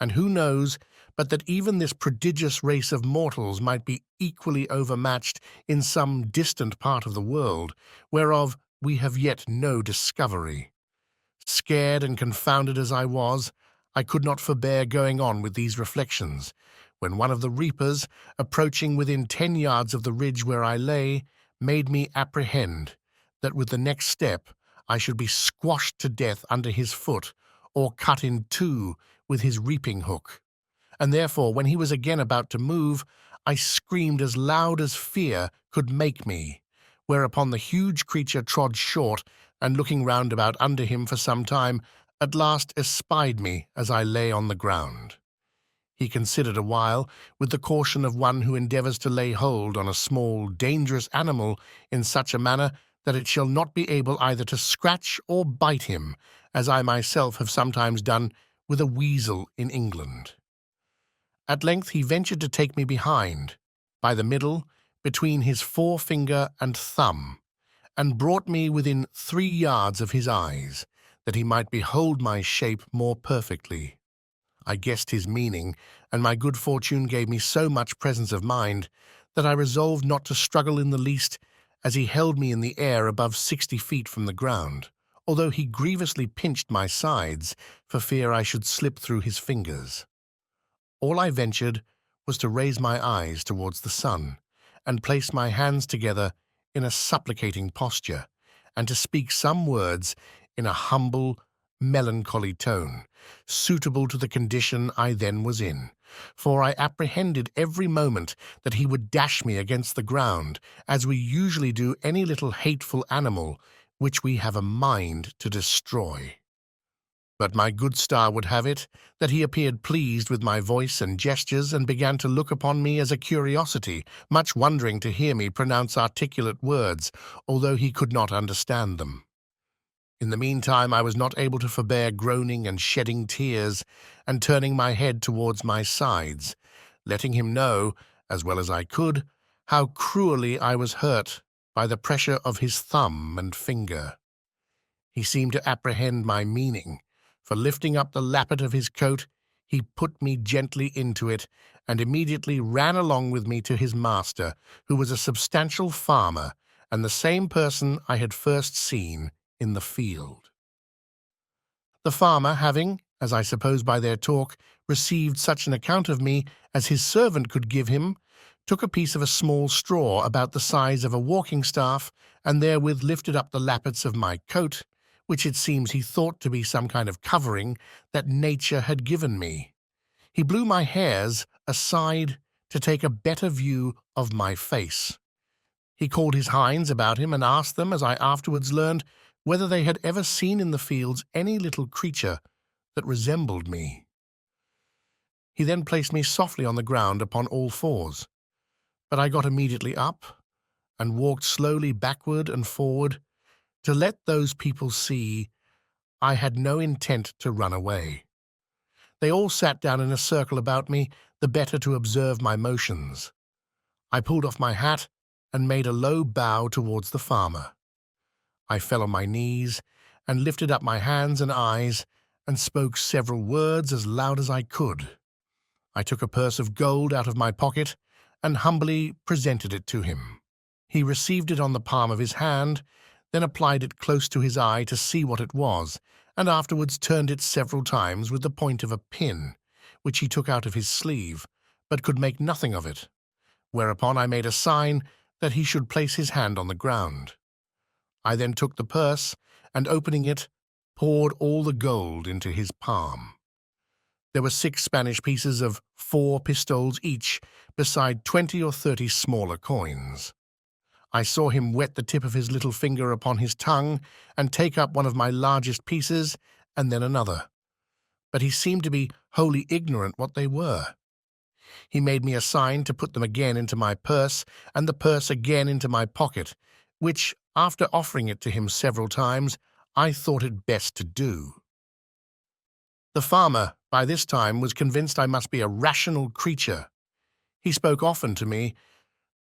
And who knows but that even this prodigious race of mortals might be equally overmatched in some distant part of the world, whereof we have yet no discovery. Scared and confounded as I was, I could not forbear going on with these reflections, when one of the reapers, approaching within 10 yards of the ridge where I lay, made me apprehend that with the next step I should be squashed to death under his foot or cut in two with his reaping hook. And therefore, when he was again about to move, I screamed as loud as fear could make me, whereupon the huge creature trod short, and looking round about under him for some time, at last espied me as I lay on the ground. He considered a while, with the caution of one who endeavours to lay hold on a small, dangerous animal in such a manner that it shall not be able either to scratch or bite him, as I myself have sometimes done with a weasel in England. At length he ventured to take me behind, by the middle, between his forefinger and thumb, and brought me within 3 yards of his eyes, that he might behold my shape more perfectly. I guessed his meaning, and my good fortune gave me so much presence of mind that I resolved not to struggle in the least, as he held me in the air above 60 feet from the ground, although he grievously pinched my sides for fear I should slip through his fingers. All I ventured was to raise my eyes towards the sun, and place my hands together in a supplicating posture, and to speak some words in a humble, melancholy tone, suitable to the condition I then was in, for I apprehended every moment that he would dash me against the ground, as we usually do any little hateful animal which we have a mind to destroy. But my good star would have it that he appeared pleased with my voice and gestures, and began to look upon me as a curiosity, much wondering to hear me pronounce articulate words, although he could not understand them. In the meantime I was not able to forbear groaning and shedding tears, and turning my head towards my sides, letting him know, as well as I could, how cruelly I was hurt by the pressure of his thumb and finger. He seemed to apprehend my meaning, for lifting up the lappet of his coat, he put me gently into it, and immediately ran along with me to his master, who was a substantial farmer, and the same person I had first seen in the field. The farmer, having, as I suppose by their talk, received such an account of me as his servant could give him, took a piece of a small straw about the size of a walking-staff, and therewith lifted up the lappets of my coat, which it seems he thought to be some kind of covering that nature had given me. He blew my hairs aside to take a better view of my face. He called his hinds about him and asked them, as I afterwards learned, whether they had ever seen in the fields any little creature that resembled me. He then placed me softly on the ground upon all fours, but I got immediately up and walked slowly backward and forward to let those people see I had no intent to run away. They all sat down in a circle about me, the better to observe my motions. I pulled off my hat and made a low bow towards the farmer. I fell on my knees and lifted up my hands and eyes and spoke several words as loud as I could. I took a purse of gold out of my pocket and humbly presented it to him. He received it on the palm of his hand, then applied it close to his eye to see what it was, and afterwards turned it several times with the point of a pin, which he took out of his sleeve, but could make nothing of it, whereupon I made a sign that he should place his hand on the ground. I then took the purse, and opening it, poured all the gold into his palm. There were 6 Spanish pieces of 4 pistoles each, beside 20 or 30 smaller coins. I saw him wet the tip of his little finger upon his tongue and take up one of my largest pieces and then another, but he seemed to be wholly ignorant what they were. He made me a sign to put them again into my purse and the purse again into my pocket, which, after offering it to him several times, I thought it best to do. The farmer, by this time, was convinced I must be a rational creature. He spoke often to me,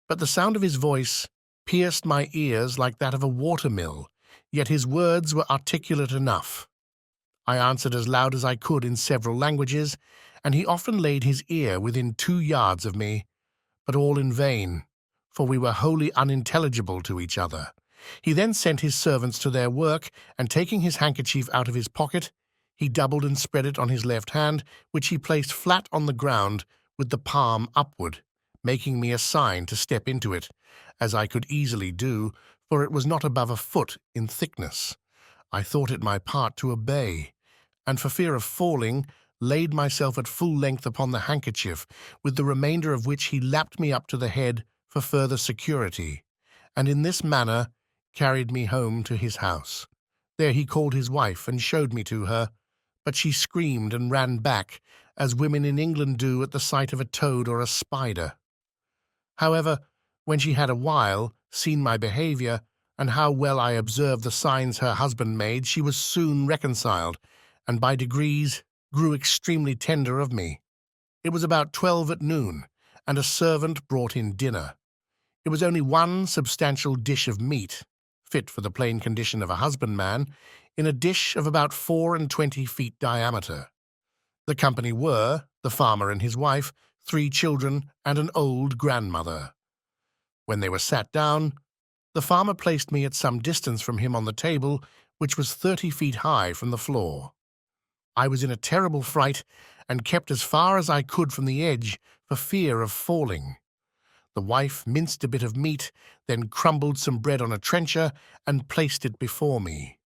but the sound of his voice pierced my ears like that of a water-mill, yet his words were articulate enough. I answered as loud as I could in several languages, and he often laid his ear within 2 yards of me, but all in vain, for we were wholly unintelligible to each other. He then sent his servants to their work, and taking his handkerchief out of his pocket, he doubled and spread it on his left hand, which he placed flat on the ground with the palm upward, making me a sign to step into it, as I could easily do, for it was not above a foot in thickness. I thought it my part to obey, and for fear of falling, laid myself at full length upon the handkerchief, with the remainder of which he lapped me up to the head for further security, and in this manner carried me home to his house. There he called his wife and showed me to her, but she screamed and ran back, as women in England do at the sight of a toad or a spider. However, when she had a while seen my behaviour, and how well I observed the signs her husband made, she was soon reconciled, and by degrees grew extremely tender of me. It was about 12 at noon, and a servant brought in dinner. It was only one substantial dish of meat, fit for the plain condition of a husbandman, in a dish of about 24 feet diameter. The company were the farmer and his wife, 3 children, and an old grandmother. When they were sat down, the farmer placed me at some distance from him on the table, which was 30 feet high from the floor. I was in a terrible fright, and kept as far as I could from the edge for fear of falling. The wife minced a bit of meat, then crumbled some bread on a trencher, and placed it before me.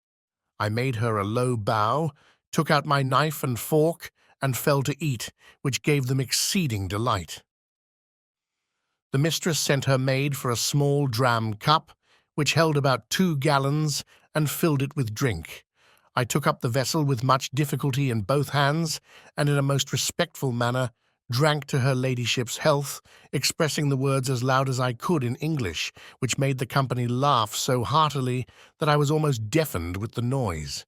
I made her a low bow, took out my knife and fork, and fell to eat, which gave them exceeding delight. The mistress sent her maid for a small dram cup, which held about 2 gallons, and filled it with drink. I took up the vessel with much difficulty in both hands, and in a most respectful manner drank to her ladyship's health, expressing the words as loud as I could in English, which made the company laugh so heartily that I was almost deafened with the noise.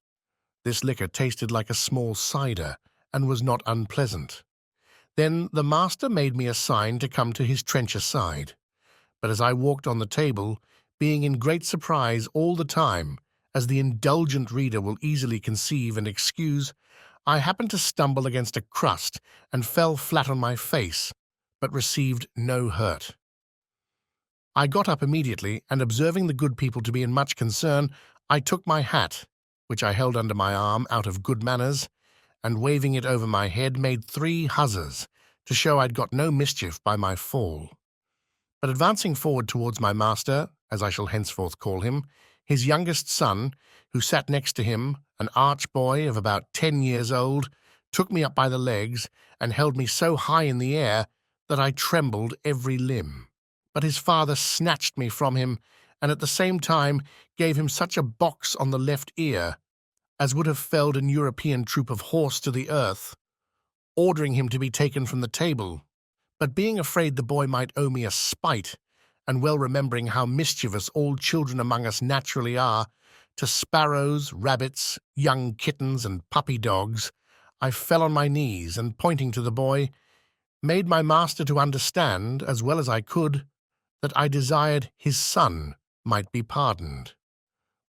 This liquor tasted like a small cider, and was not unpleasant. Then the master made me a sign to come to his trencher side. But as I walked on the table, being in great surprise all the time, as the indulgent reader will easily conceive and excuse, I happened to stumble against a crust and fell flat on my face, but received no hurt. I got up immediately, and observing the good people to be in much concern, I took my hat, which I held under my arm out of good manners, and waving it over my head, made 3 huzzas, to show I'd got no mischief by my fall. But advancing forward towards my master, as I shall henceforth call him, his youngest son, who sat next to him, an arch boy of about 10 years old, took me up by the legs, and held me so high in the air that I trembled every limb. But his father snatched me from him, and at the same time gave him such a box on the left ear as would have felled an European troop of horse to the earth, ordering him to be taken from the table. But being afraid the boy might owe me a spite, and well remembering how mischievous all children among us naturally are, to sparrows, rabbits, young kittens, and puppy dogs, I fell on my knees, and pointing to the boy, made my master to understand, as well as I could, that I desired his son might be pardoned.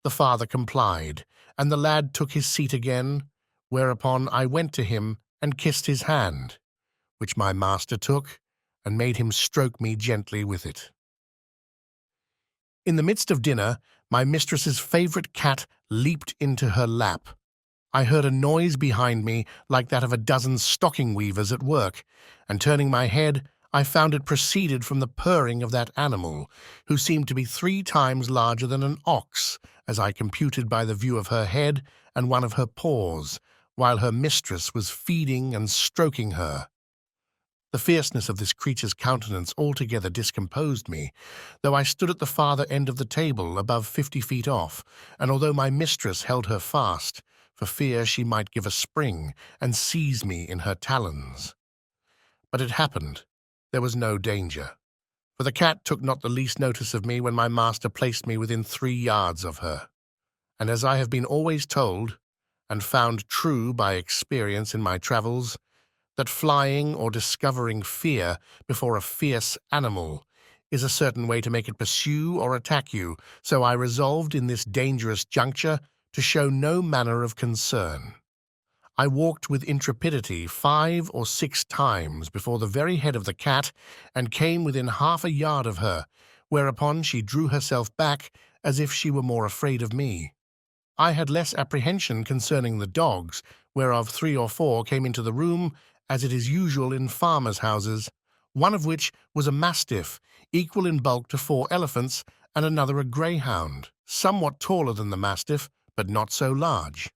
The father complied, and the lad took his seat again, whereupon I went to him and kissed his hand, which my master took, and made him stroke me gently with it. In the midst of dinner, my mistress's favourite cat leaped into her lap. I heard a noise behind me like that of a dozen stocking weavers at work, and turning my head, I found it proceeded from the purring of that animal, who seemed to be 3 times larger than an ox, as I computed by the view of her head and one of her paws, while her mistress was feeding and stroking her. The fierceness of this creature's countenance altogether discomposed me, though I stood at the farther end of the table, above 50 feet off, and although my mistress held her fast, for fear she might give a spring and seize me in her talons. But it happened there was no danger, for the cat took not the least notice of me when my master placed me within 3 yards of her. And as I have been always told, and found true by experience in my travels, that flying or discovering fear before a fierce animal is a certain way to make it pursue or attack you, so I resolved in this dangerous juncture to show no manner of concern. I walked with intrepidity 5 or 6 times before the very head of the cat, and came within half a yard of her, whereupon she drew herself back as if she were more afraid of me. I had less apprehension concerning the dogs, whereof 3 or 4 came into the room, as it is usual in farmers' houses, one of which was a mastiff, equal in bulk to 4 elephants, and another a greyhound, somewhat taller than the mastiff, but not so large.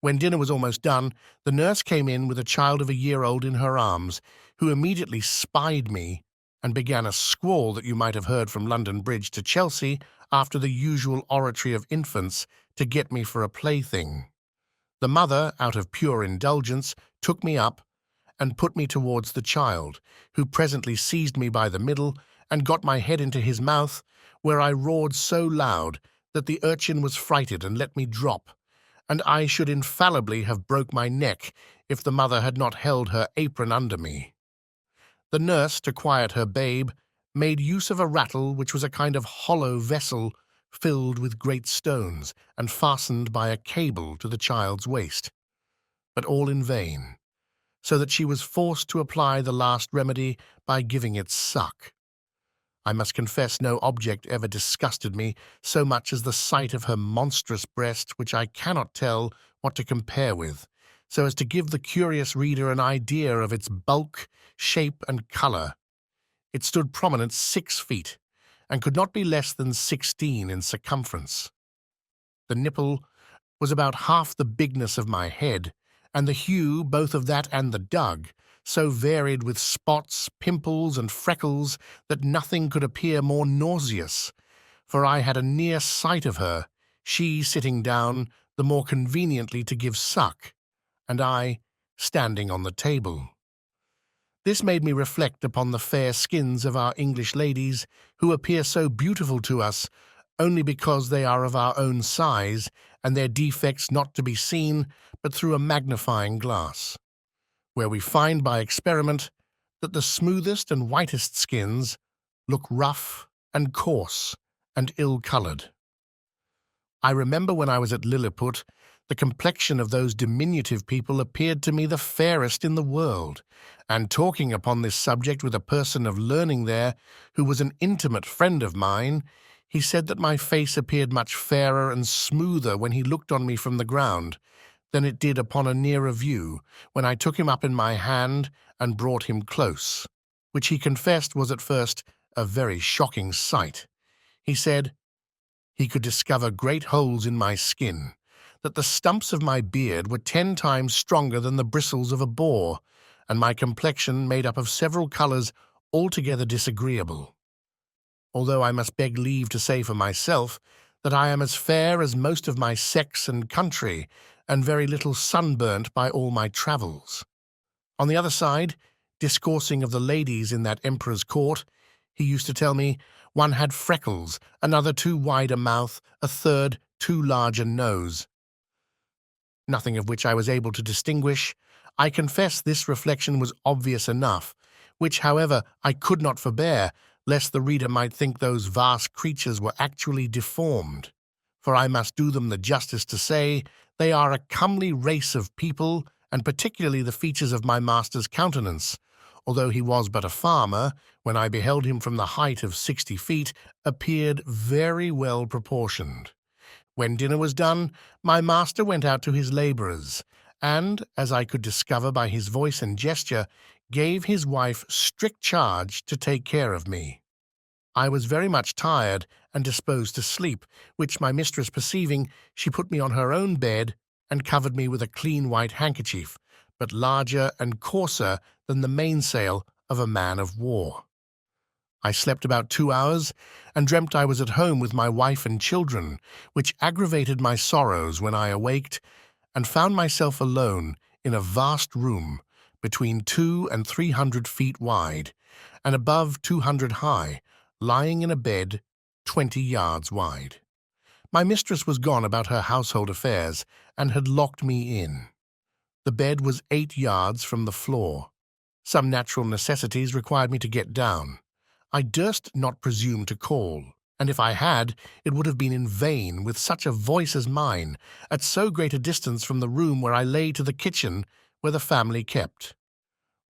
When dinner was almost done, the nurse came in with a child of a year old in her arms, who immediately spied me and began a squall that you might have heard from London Bridge to Chelsea after the usual oratory of infants to get me for a plaything. The mother, out of pure indulgence, took me up and put me towards the child, who presently seized me by the middle and got my head into his mouth, where I roared so loud that the urchin was frighted and let me drop, and I should infallibly have broke my neck if the mother had not held her apron under me. The nurse, to quiet her babe, made use of a rattle which was a kind of hollow vessel filled with great stones and fastened by a cable to the child's waist, but all in vain, so that she was forced to apply the last remedy by giving it suck. I must confess no object ever disgusted me so much as the sight of her monstrous breast, which I cannot tell what to compare with, so as to give the curious reader an idea of its bulk, shape, and colour. It stood prominent 6 feet, and could not be less than 16 in circumference. The nipple was about half the bigness of my head, and the hue both of that and the dug, so varied with spots, pimples, and freckles that nothing could appear more nauseous, for I had a near sight of her, she sitting down the more conveniently to give suck, and I standing on the table. This made me reflect upon the fair skins of our English ladies, who appear so beautiful to us only because they are of our own size, and their defects not to be seen but through a magnifying glass, where we find by experiment that the smoothest and whitest skins look rough and coarse and ill-coloured. I remember when I was at Lilliput, the complexion of those diminutive people appeared to me the fairest in the world, and talking upon this subject with a person of learning there, who was an intimate friend of mine, he said that my face appeared much fairer and smoother when he looked on me from the ground than it did upon a nearer view, when I took him up in my hand and brought him close, which he confessed was at first a very shocking sight. He said he could discover great holes in my skin, that the stumps of my beard were 10 times stronger than the bristles of a boar, and my complexion made up of several colours altogether disagreeable. Although I must beg leave to say for myself that I am as fair as most of my sex and country, and very little sunburnt by all my travels. On the other side, discoursing of the ladies in that emperor's court, he used to tell me one had freckles, another too wide a mouth, a third too large a nose. Nothing of which I was able to distinguish. I confess this reflection was obvious enough, which, however, I could not forbear, lest the reader might think those vast creatures were actually deformed. For I must do them the justice to say they are a comely race of people, and particularly the features of my master's countenance, although he was but a farmer, when I beheld him from the height of 60 feet, appeared very well proportioned. When dinner was done, my master went out to his labourers, and, as I could discover by his voice and gesture, gave his wife strict charge to take care of me. I was very much tired and disposed to sleep, which my mistress perceiving, she put me on her own bed and covered me with a clean white handkerchief, but larger and coarser than the mainsail of a man of war. I slept about 2 hours, and dreamt I was at home with my wife and children, which aggravated my sorrows when I awaked, and found myself alone in a vast room, between 200 and 300 feet wide, and above 200 high, lying in a bed 20 yards wide. My mistress was gone about her household affairs, and had locked me in. The bed was 8 yards from the floor. Some natural necessities required me to get down. I durst not presume to call, and if I had, it would have been in vain with such a voice as mine, at so great a distance from the room where I lay to the kitchen where the family kept.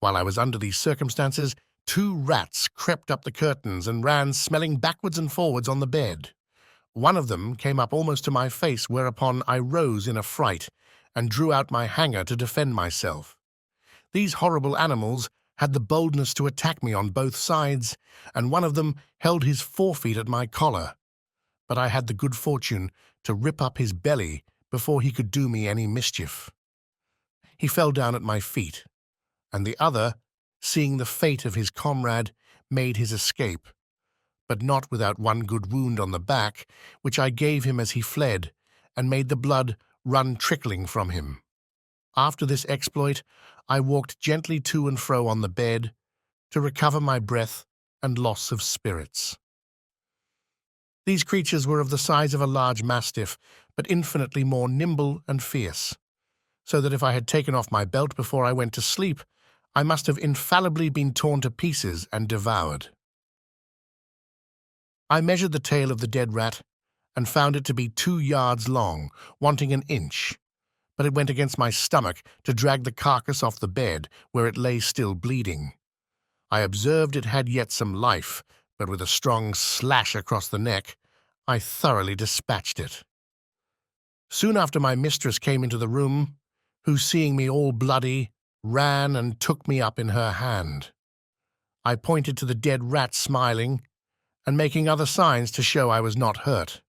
While I was under these circumstances, 2 rats crept up the curtains and ran smelling backwards and forwards on the bed. One of them came up almost to my face, whereupon I rose in a fright, and drew out my hanger to defend myself. These horrible animals had the boldness to attack me on both sides, and one of them held his forefeet at my collar. But I had the good fortune to rip up his belly before he could do me any mischief. He fell down at my feet, and the other, seeing the fate of his comrade, made his escape, but not without one good wound on the back, which I gave him as he fled, and made the blood run trickling from him. After this exploit, I walked gently to and fro on the bed to recover my breath and loss of spirits. These creatures were of the size of a large mastiff, but infinitely more nimble and fierce, so that if I had taken off my belt before I went to sleep, I must have infallibly been torn to pieces and devoured. I measured the tail of the dead rat and found it to be 2 yards long, wanting an inch, but it went against my stomach to drag the carcass off the bed, where it lay still bleeding. I observed it had yet some life, but with a strong slash across the neck, I thoroughly dispatched it. Soon after my mistress came into the room, who, seeing me all bloody, ran and took me up in her hand. I pointed to the dead rat, smiling, and making other signs to show I was not hurt,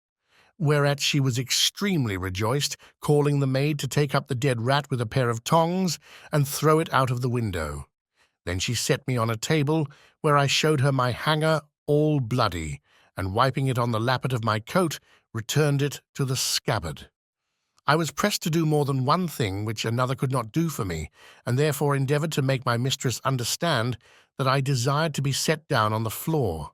whereat she was extremely rejoiced, calling the maid to take up the dead rat with a pair of tongs and throw it out of the window. Then she set me on a table, where I showed her my hanger all bloody, and wiping it on the lappet of my coat, returned it to the scabbard. I was pressed to do more than one thing which another could not do for me, and therefore endeavoured to make my mistress understand that I desired to be set down on the floor,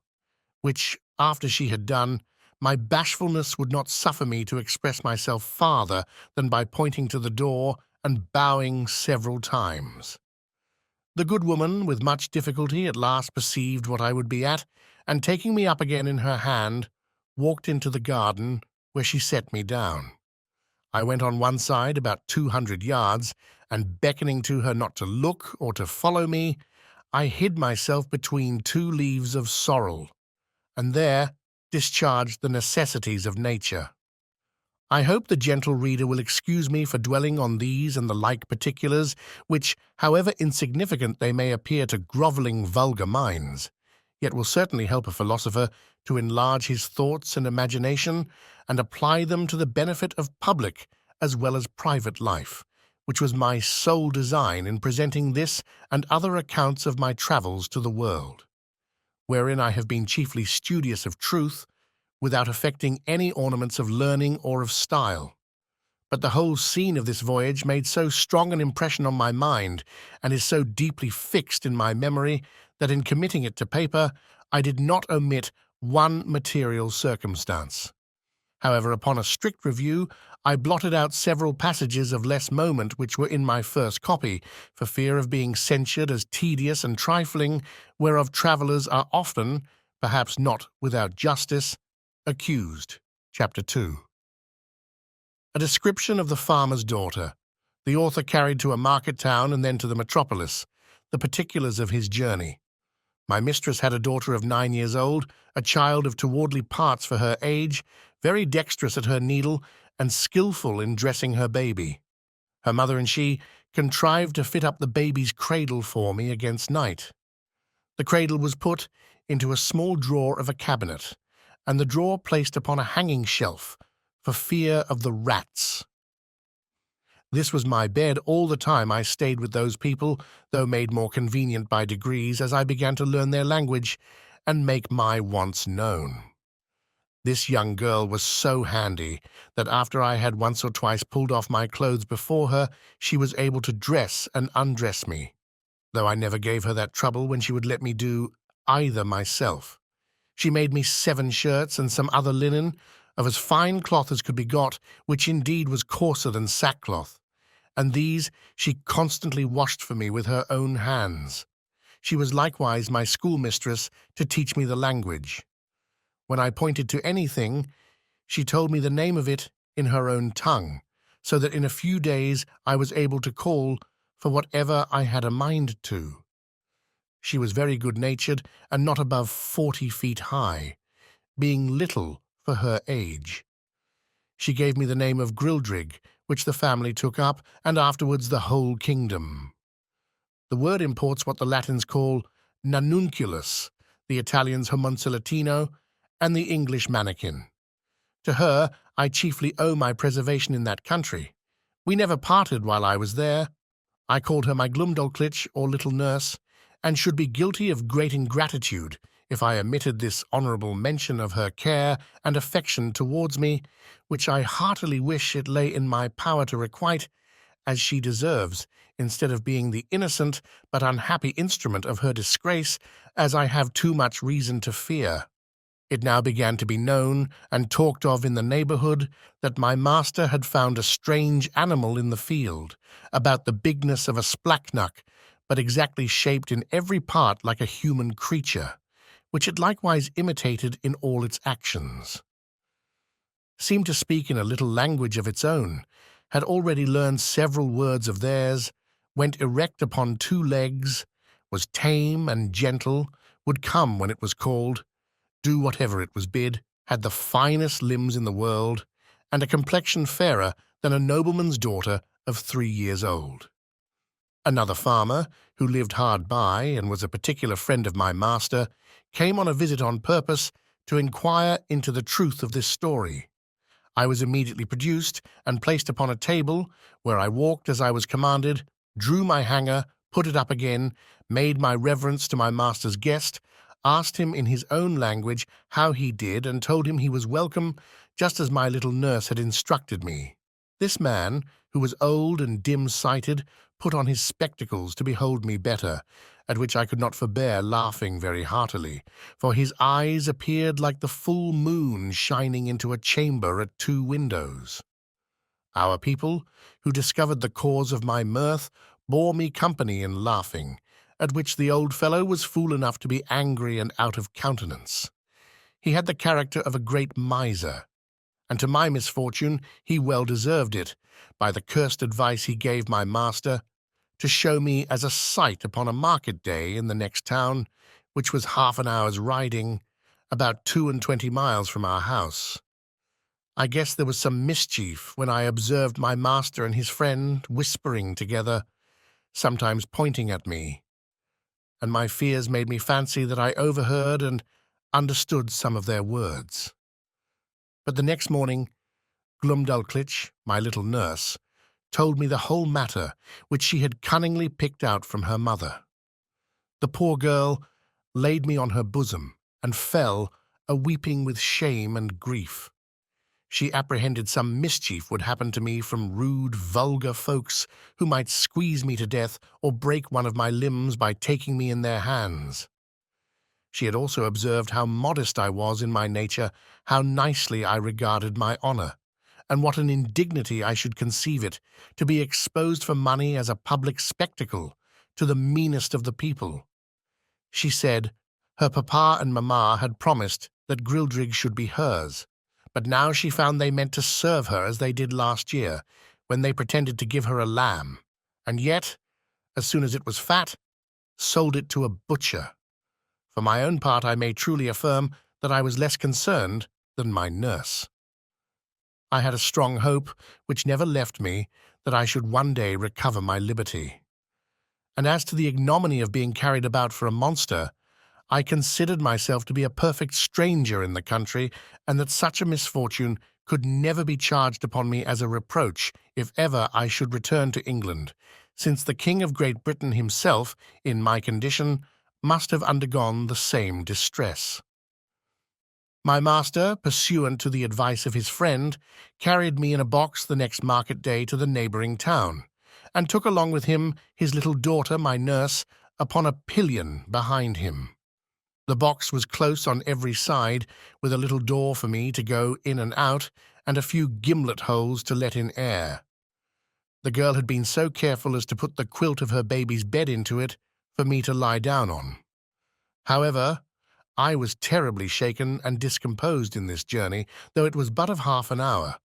which, after she had done, my bashfulness would not suffer me to express myself farther than by pointing to the door and bowing several times. The good woman, with much difficulty, at last perceived what I would be at, and taking me up again in her hand, walked into the garden, where she set me down. I went on one side about 200 yards, and beckoning to her not to look or to follow me, I hid myself between 2 leaves of sorrel, and there discharged the necessities of nature. I hope the gentle reader will excuse me for dwelling on these and the like particulars, which, however insignificant they may appear to grovelling vulgar minds, yet will certainly help a philosopher to enlarge his thoughts and imagination and apply them to the benefit of public as well as private life, which was my sole design in presenting this and other accounts of my travels to the world, wherein I have been chiefly studious of truth, without affecting any ornaments of learning or of style. But the whole scene of this voyage made so strong an impression on my mind, and is so deeply fixed in my memory, that in committing it to paper, I did not omit one material circumstance. However, upon a strict review, I blotted out several passages of less moment which were in my first copy, for fear of being censured as tedious and trifling, whereof travellers are often, perhaps not without justice, accused. Chapter 2. A description of the farmer's daughter. The author carried to a market town and then to the metropolis. The particulars of his journey. My mistress had a daughter of 9 years old, a child of towardly parts for her age, very dexterous at her needle, and skilful in dressing her baby. Her mother and she contrived to fit up the baby's cradle for me against night. The cradle was put into a small drawer of a cabinet, and the drawer placed upon a hanging shelf, for fear of the rats. This was my bed all the time I stayed with those people, though made more convenient by degrees as I began to learn their language and make my wants known. This young girl was so handy that after I had once or twice pulled off my clothes before her, she was able to dress and undress me, though I never gave her that trouble when she would let me do either myself. She made me 7 shirts and some other linen, of as fine cloth as could be got, which indeed was coarser than sackcloth, and these she constantly washed for me with her own hands. She was likewise my schoolmistress to teach me the language. When I pointed to anything, she told me the name of it in her own tongue, so that in a few days I was able to call for whatever I had a mind to. She was very good-natured and not above 40 feet high, being little for her age. She gave me the name of Grildrig, which the family took up, and afterwards the whole kingdom. The word imports what the Latins call nanunculus, the Italians homunculatino, and the English mannequin. To her, I chiefly owe my preservation in that country. We never parted while I was there. I called her my Glumdalclitch, or little nurse, and should be guilty of great ingratitude if I omitted this honourable mention of her care and affection towards me, which I heartily wish it lay in my power to requite, as she deserves, instead of being the innocent but unhappy instrument of her disgrace, as I have too much reason to fear. It now began to be known and talked of in the neighbourhood that my master had found a strange animal in the field, about the bigness of a splachnuck, but exactly shaped in every part like a human creature, which it likewise imitated in all its actions. Seemed to speak in a little language of its own, had already learned several words of theirs, went erect upon 2 legs, was tame and gentle, would come when it was called, do whatever it was bid, had the finest limbs in the world, and a complexion fairer than a nobleman's daughter of 3 years old. Another farmer, who lived hard by and was a particular friend of my master, came on a visit on purpose to inquire into the truth of this story. I was immediately produced and placed upon a table, where I walked as I was commanded, drew my hanger, put it up again, made my reverence to my master's guest, asked him in his own language how he did, and told him he was welcome, just as my little nurse had instructed me. This man, who was old and dim-sighted, put on his spectacles to behold me better, at which I could not forbear laughing very heartily, for his eyes appeared like the full moon shining into a chamber at 2 windows. Our people, who discovered the cause of my mirth, bore me company in laughing, at which the old fellow was fool enough to be angry and out of countenance. He had the character of a great miser, and to my misfortune he well deserved it, by the cursed advice he gave my master, to show me as a sight upon a market day in the next town, which was half an hour's riding, about 22 miles from our house. I guess there was some mischief when I observed my master and his friend whispering together, sometimes pointing at me, and my fears made me fancy that I overheard and understood some of their words. But the next morning, Glumdalclitch, my little nurse, told me the whole matter, which she had cunningly picked out from her mother. The poor girl laid me on her bosom, and fell a-weeping with shame and grief. She apprehended some mischief would happen to me from rude, vulgar folks, who might squeeze me to death or break one of my limbs by taking me in their hands. She had also observed how modest I was in my nature, how nicely I regarded my honour, and what an indignity I should conceive it, to be exposed for money as a public spectacle to the meanest of the people. She said her papa and mamma had promised that Grildrig should be hers, but now she found they meant to serve her as they did last year, when they pretended to give her a lamb, and yet, as soon as it was fat, sold it to a butcher. For my own part, I may truly affirm that I was less concerned than my nurse. I had a strong hope, which never left me, that I should one day recover my liberty. And as to the ignominy of being carried about for a monster, I considered myself to be a perfect stranger in the country, and that such a misfortune could never be charged upon me as a reproach if ever I should return to England, since the King of Great Britain himself, in my condition, must have undergone the same distress. My master, pursuant to the advice of his friend, carried me in a box the next market day to the neighbouring town, and took along with him his little daughter, my nurse, upon a pillion behind him. The box was close on every side, with a little door for me to go in and out, and a few gimlet holes to let in air. The girl had been so careful as to put the quilt of her baby's bed into it for me to lie down on. However, I was terribly shaken and discomposed in this journey, though it was but of half an hour,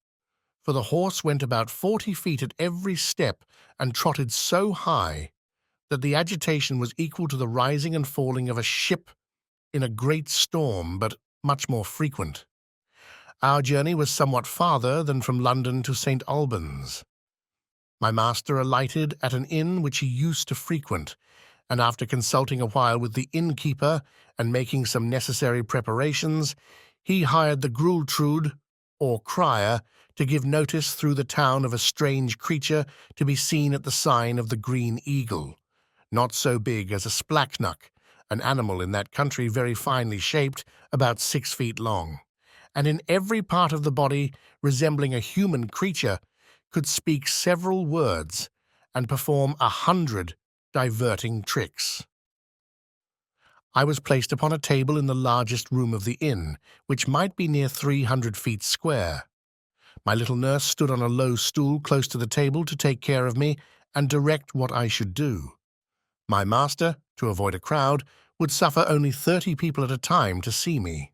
for the horse went about 40 feet at every step and trotted so high that the agitation was equal to the rising and falling of a ship in a great storm, but much more frequent. Our journey was somewhat farther than from London to St. Albans. My master alighted at an inn which he used to frequent, and after consulting a while with the innkeeper and making some necessary preparations, he hired the Grultrude, or crier, to give notice through the town of a strange creature to be seen at the sign of the Green Eagle, not so big as a splachnuck, an animal in that country very finely shaped, about 6 feet long, and in every part of the body resembling a human creature, could speak several words and perform 100 diverting tricks. I was placed upon a table in the largest room of the inn, which might be near 300 feet square. My little nurse stood on a low stool close to the table to take care of me and direct what I should do. My master, to avoid a crowd, would suffer only 30 people at a time to see me.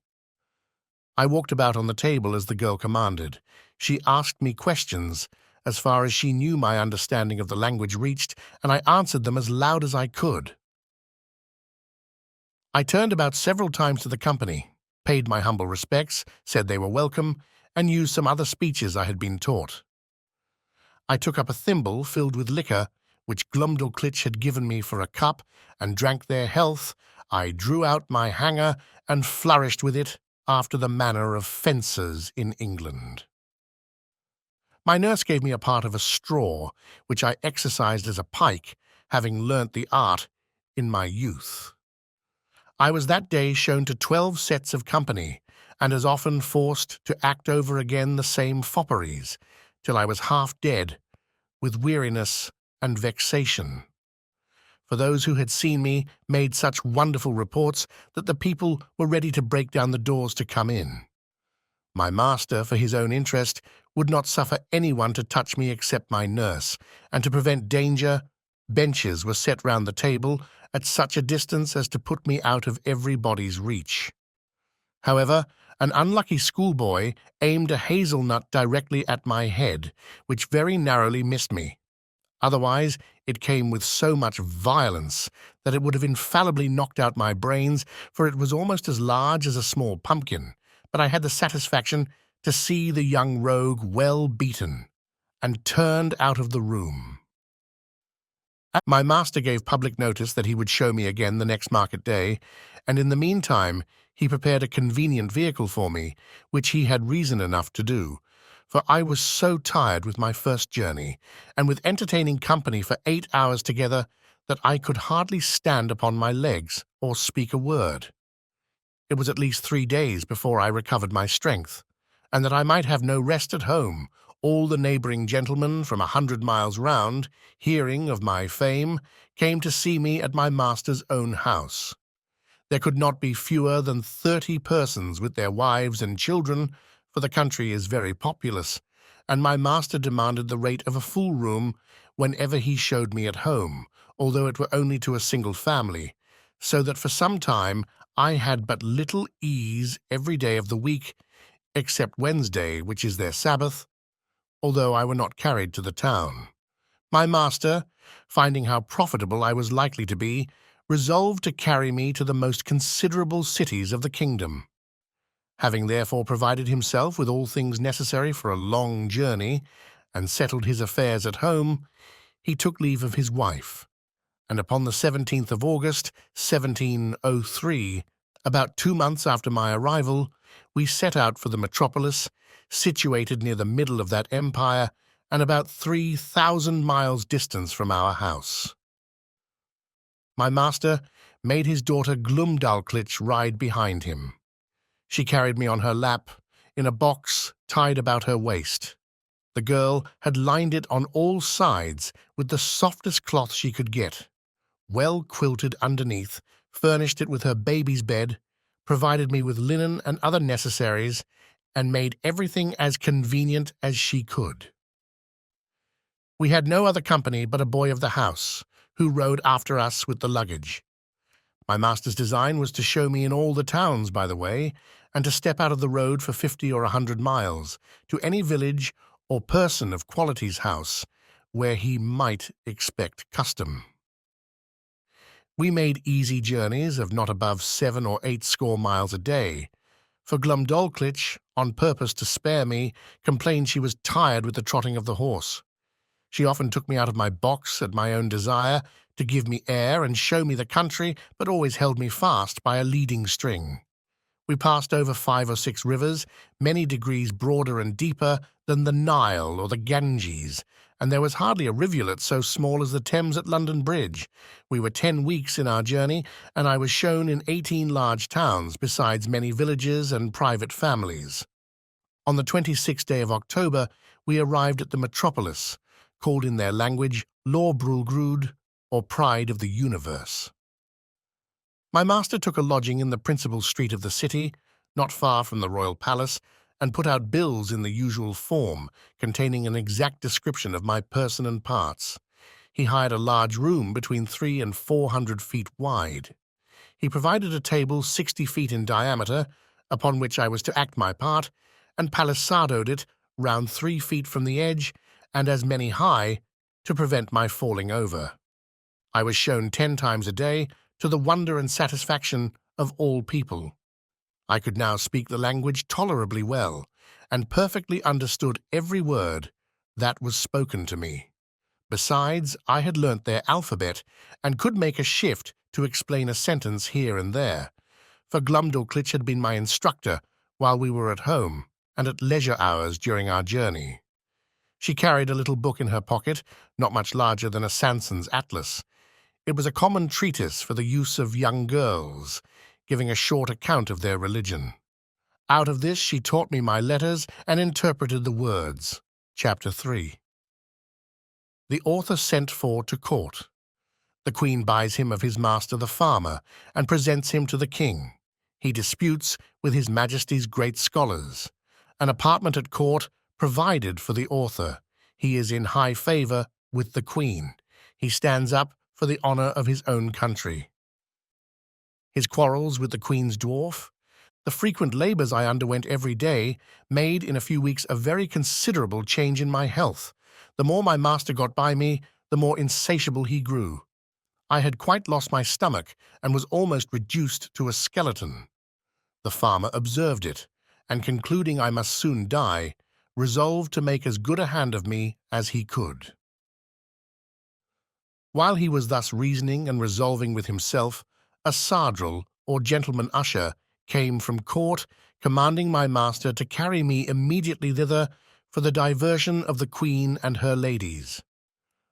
I walked about on the table as the girl commanded. She asked me questions, as far as she knew my understanding of the language reached, and I answered them as loud as I could. I turned about several times to the company, paid my humble respects, said they were welcome, and used some other speeches I had been taught. I took up a thimble filled with liquor, which Glumdalclitch had given me for a cup, and drank their health. I drew out my hanger and flourished with it after the manner of fencers in England. My nurse gave me a part of a straw, which I exercised as a pike, having learnt the art in my youth. I was that day shown to 12 sets of company, and as often forced to act over again the same fopperies, till I was half dead with weariness and vexation. For those who had seen me made such wonderful reports that the people were ready to break down the doors to come in. My master, for his own interest, would not suffer anyone to touch me except my nurse, and to prevent danger, benches were set round the table at such a distance as to put me out of everybody's reach. However, an unlucky schoolboy aimed a hazelnut directly at my head, which very narrowly missed me. Otherwise, it came with so much violence that it would have infallibly knocked out my brains, for it was almost as large as a small pumpkin. But I had the satisfaction to see the young rogue well beaten, and turned out of the room. My master gave public notice that he would show me again the next market day, and in the meantime he prepared a convenient vehicle for me, which he had reason enough to do, for I was so tired with my first journey, and with entertaining company for 8 hours together, that I could hardly stand upon my legs or speak a word. It was at least 3 days before I recovered my strength, and that I might have no rest at home, all the neighbouring gentlemen from 100 miles round, hearing of my fame, came to see me at my master's own house. There could not be fewer than 30 persons with their wives and children, for the country is very populous, and my master demanded the rate of a full room whenever he showed me at home, although it were only to a single family, so that for some time I had but little ease every day of the week, except Wednesday, which is their Sabbath, although I were not carried to the town. My master, finding how profitable I was likely to be, resolved to carry me to the most considerable cities of the kingdom. Having therefore provided himself with all things necessary for a long journey, and settled his affairs at home, he took leave of his wife, and upon the 17th of August, 1703, about 2 months after my arrival, we set out for the metropolis, situated near the middle of that empire, and about 3,000 miles distance from our house. My master made his daughter Glumdalclitch ride behind him. She carried me on her lap, in a box tied about her waist. The girl had lined it on all sides with the softest cloth she could get, well quilted underneath, furnished it with her baby's bed, provided me with linen and other necessaries, and made everything as convenient as she could. We had no other company but a boy of the house, who rode after us with the luggage. My master's design was to show me in all the towns by the way, and to step out of the road for 50 or 100 miles, to any village or person of quality's house, where he might expect custom. We made easy journeys of not above 7 or 8 score miles a day, for Glumdalclitch, on purpose to spare me, complained she was tired with the trotting of the horse. She often took me out of my box at my own desire to give me air and show me the country, but always held me fast by a leading string. We passed over 5 or 6 rivers, many degrees broader and deeper than the Nile or the Ganges, and there was hardly a rivulet so small as the Thames at London Bridge. We were 10 weeks in our journey, and I was shown in 18 large towns, besides many villages and private families. On the 26th day of October, we arrived at the metropolis, called in their language Lorbrulgrud, or Pride of the Universe. My master took a lodging in the principal street of the city, not far from the royal palace, and put out bills in the usual form, containing an exact description of my person and parts. He hired a large room between 300 and 400 feet wide. He provided a table 60 feet in diameter, upon which I was to act my part, and palisadoed it round 3 feet from the edge, and as many high, to prevent my falling over. I was shown 10 times a day, to the wonder and satisfaction of all people. I could now speak the language tolerably well, and perfectly understood every word that was spoken to me. Besides, I had learnt their alphabet, and could make a shift to explain a sentence here and there, for Glumdalclitch had been my instructor while we were at home, and at leisure hours during our journey. She carried a little book in her pocket, not much larger than a Sanson's atlas. It was a common treatise for the use of young girls, giving a short account of their religion. Out of this she taught me my letters and interpreted the words. Chapter 3. The author sent for to court. The queen buys him of his master the farmer, and presents him to the king. He disputes with his majesty's great scholars. An apartment at court provided for the author. He is in high favour with the queen. He stands up for the honour of his own country. His quarrels with the queen's dwarf. The frequent labours I underwent every day made in a few weeks a very considerable change in my health. The more my master got by me, the more insatiable he grew. I had quite lost my stomach and was almost reduced to a skeleton. The farmer observed it, and concluding I must soon die, resolved to make as good a hand of me as he could. While he was thus reasoning and resolving with himself, a sardral, or gentleman usher, came from court, commanding my master to carry me immediately thither for the diversion of the queen and her ladies.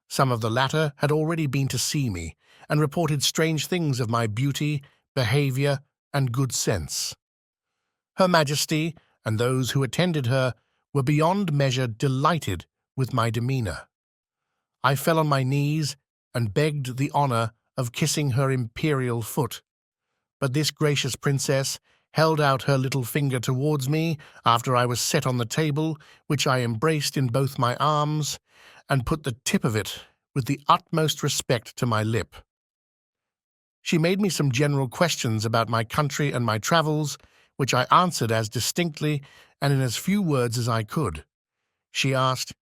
Some of the latter had already been to see me, and reported strange things of my beauty, behaviour, and good sense. Her Majesty, and those who attended her, were beyond measure delighted with my demeanour. I fell on my knees, and begged the honour of kissing her imperial foot. But this gracious princess held out her little finger towards me after I was set on the table, which I embraced in both my arms, and put the tip of it with the utmost respect to my lip. She made me some general questions about my country and my travels, which I answered as distinctly and in as few words as I could. She asked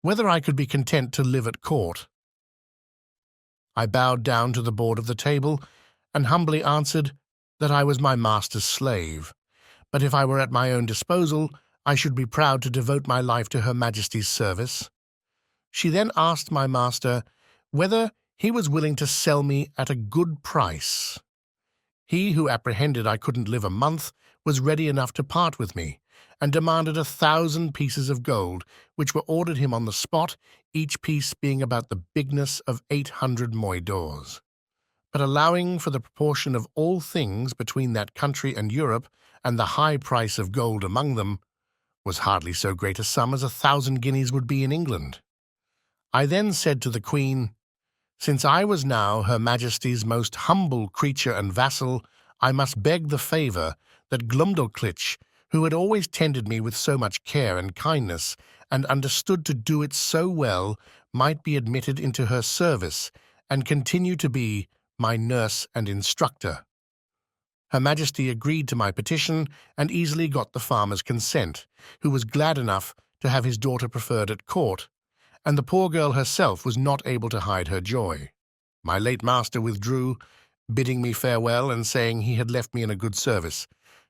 whether I could be content to live at court. I bowed down to the board of the table, and humbly answered that I was my master's slave, but if I were at my own disposal, I should be proud to devote my life to Her Majesty's service. She then asked my master whether he was willing to sell me at a good price. He, who apprehended I couldn't live a month, was ready enough to part with me, and demanded 1,000 pieces of gold, which were ordered him on the spot, each piece being about the bigness of 800 moidores. But allowing for the proportion of all things between that country and Europe, and the high price of gold among them, was hardly so great a sum as 1,000 guineas would be in England. I then said to the Queen, since I was now Her Majesty's most humble creature and vassal, I must beg the favour that Glumdalclitch, who had always tended me with so much care and kindness, and understood to do it so well, might be admitted into her service, and continue to be my nurse and instructor. Her Majesty agreed to my petition, and easily got the farmer's consent, who was glad enough to have his daughter preferred at court, and the poor girl herself was not able to hide her joy. My late master withdrew, bidding me farewell and saying he had left me in a good service,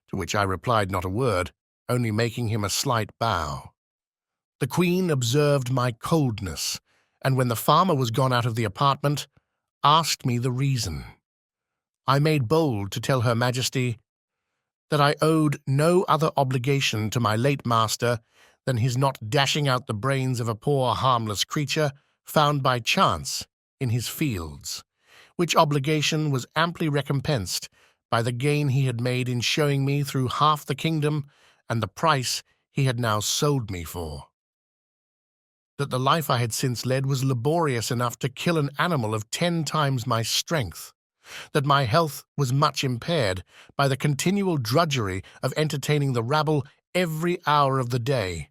to which I replied not a word, only making him a slight bow. The Queen observed my coldness, and when the farmer was gone out of the apartment, asked me the reason. I made bold to tell Her Majesty that I owed no other obligation to my late master than his not dashing out the brains of a poor harmless creature found by chance in his fields, which obligation was amply recompensed by the gain he had made in showing me through half the kingdom and the price he had now sold me for. That the life I had since led was laborious enough to kill an animal of 10 times my strength, that my health was much impaired by the continual drudgery of entertaining the rabble every hour of the day,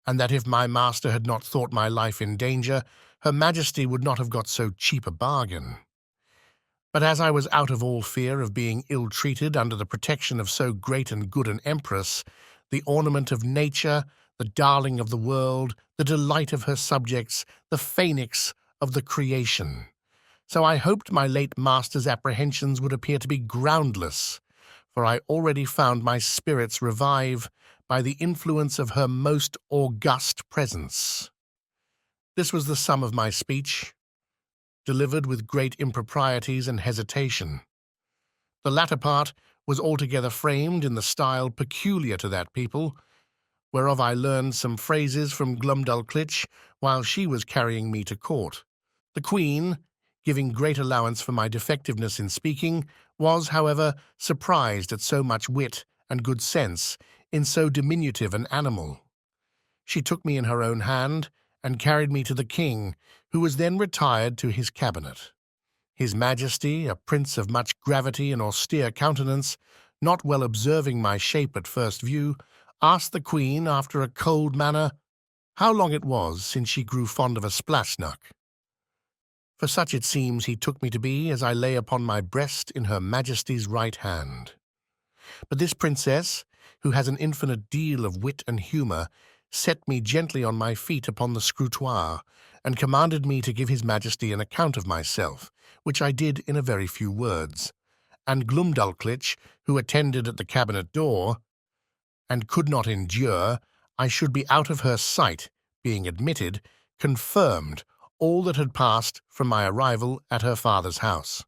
and that if my master had not thought my life in danger, Her Majesty would not have got so cheap a bargain. But as I was out of all fear of being ill-treated under the protection of so great and good an empress, the ornament of nature, the darling of the world, the delight of her subjects, the phoenix of the creation, so I hoped my late master's apprehensions would appear to be groundless, for I already found my spirits revive by the influence of her most august presence. This was the sum of my speech, delivered with great improprieties and hesitation. The latter part was altogether framed in the style peculiar to that people, whereof I learned some phrases from Glumdalclitch while she was carrying me to court. The Queen, giving great allowance for my defectiveness in speaking, was, however, surprised at so much wit and good sense in so diminutive an animal. She took me in her own hand and carried me to the King, who was then retired to his cabinet. His Majesty, a prince of much gravity and austere countenance, not well observing my shape at first view, asked the Queen, after a cold manner, how long it was since she grew fond of a splashnuck. For such it seems he took me to be as I lay upon my breast in Her Majesty's right hand. But this princess, who has an infinite deal of wit and humour, set me gently on my feet upon the scrutoire, and commanded me to give His Majesty an account of myself, which I did in a very few words. And Glumdalclitch, who attended at the cabinet door, and could not endure I should be out of her sight, being admitted, confirmed all that had passed from my arrival at her father's house.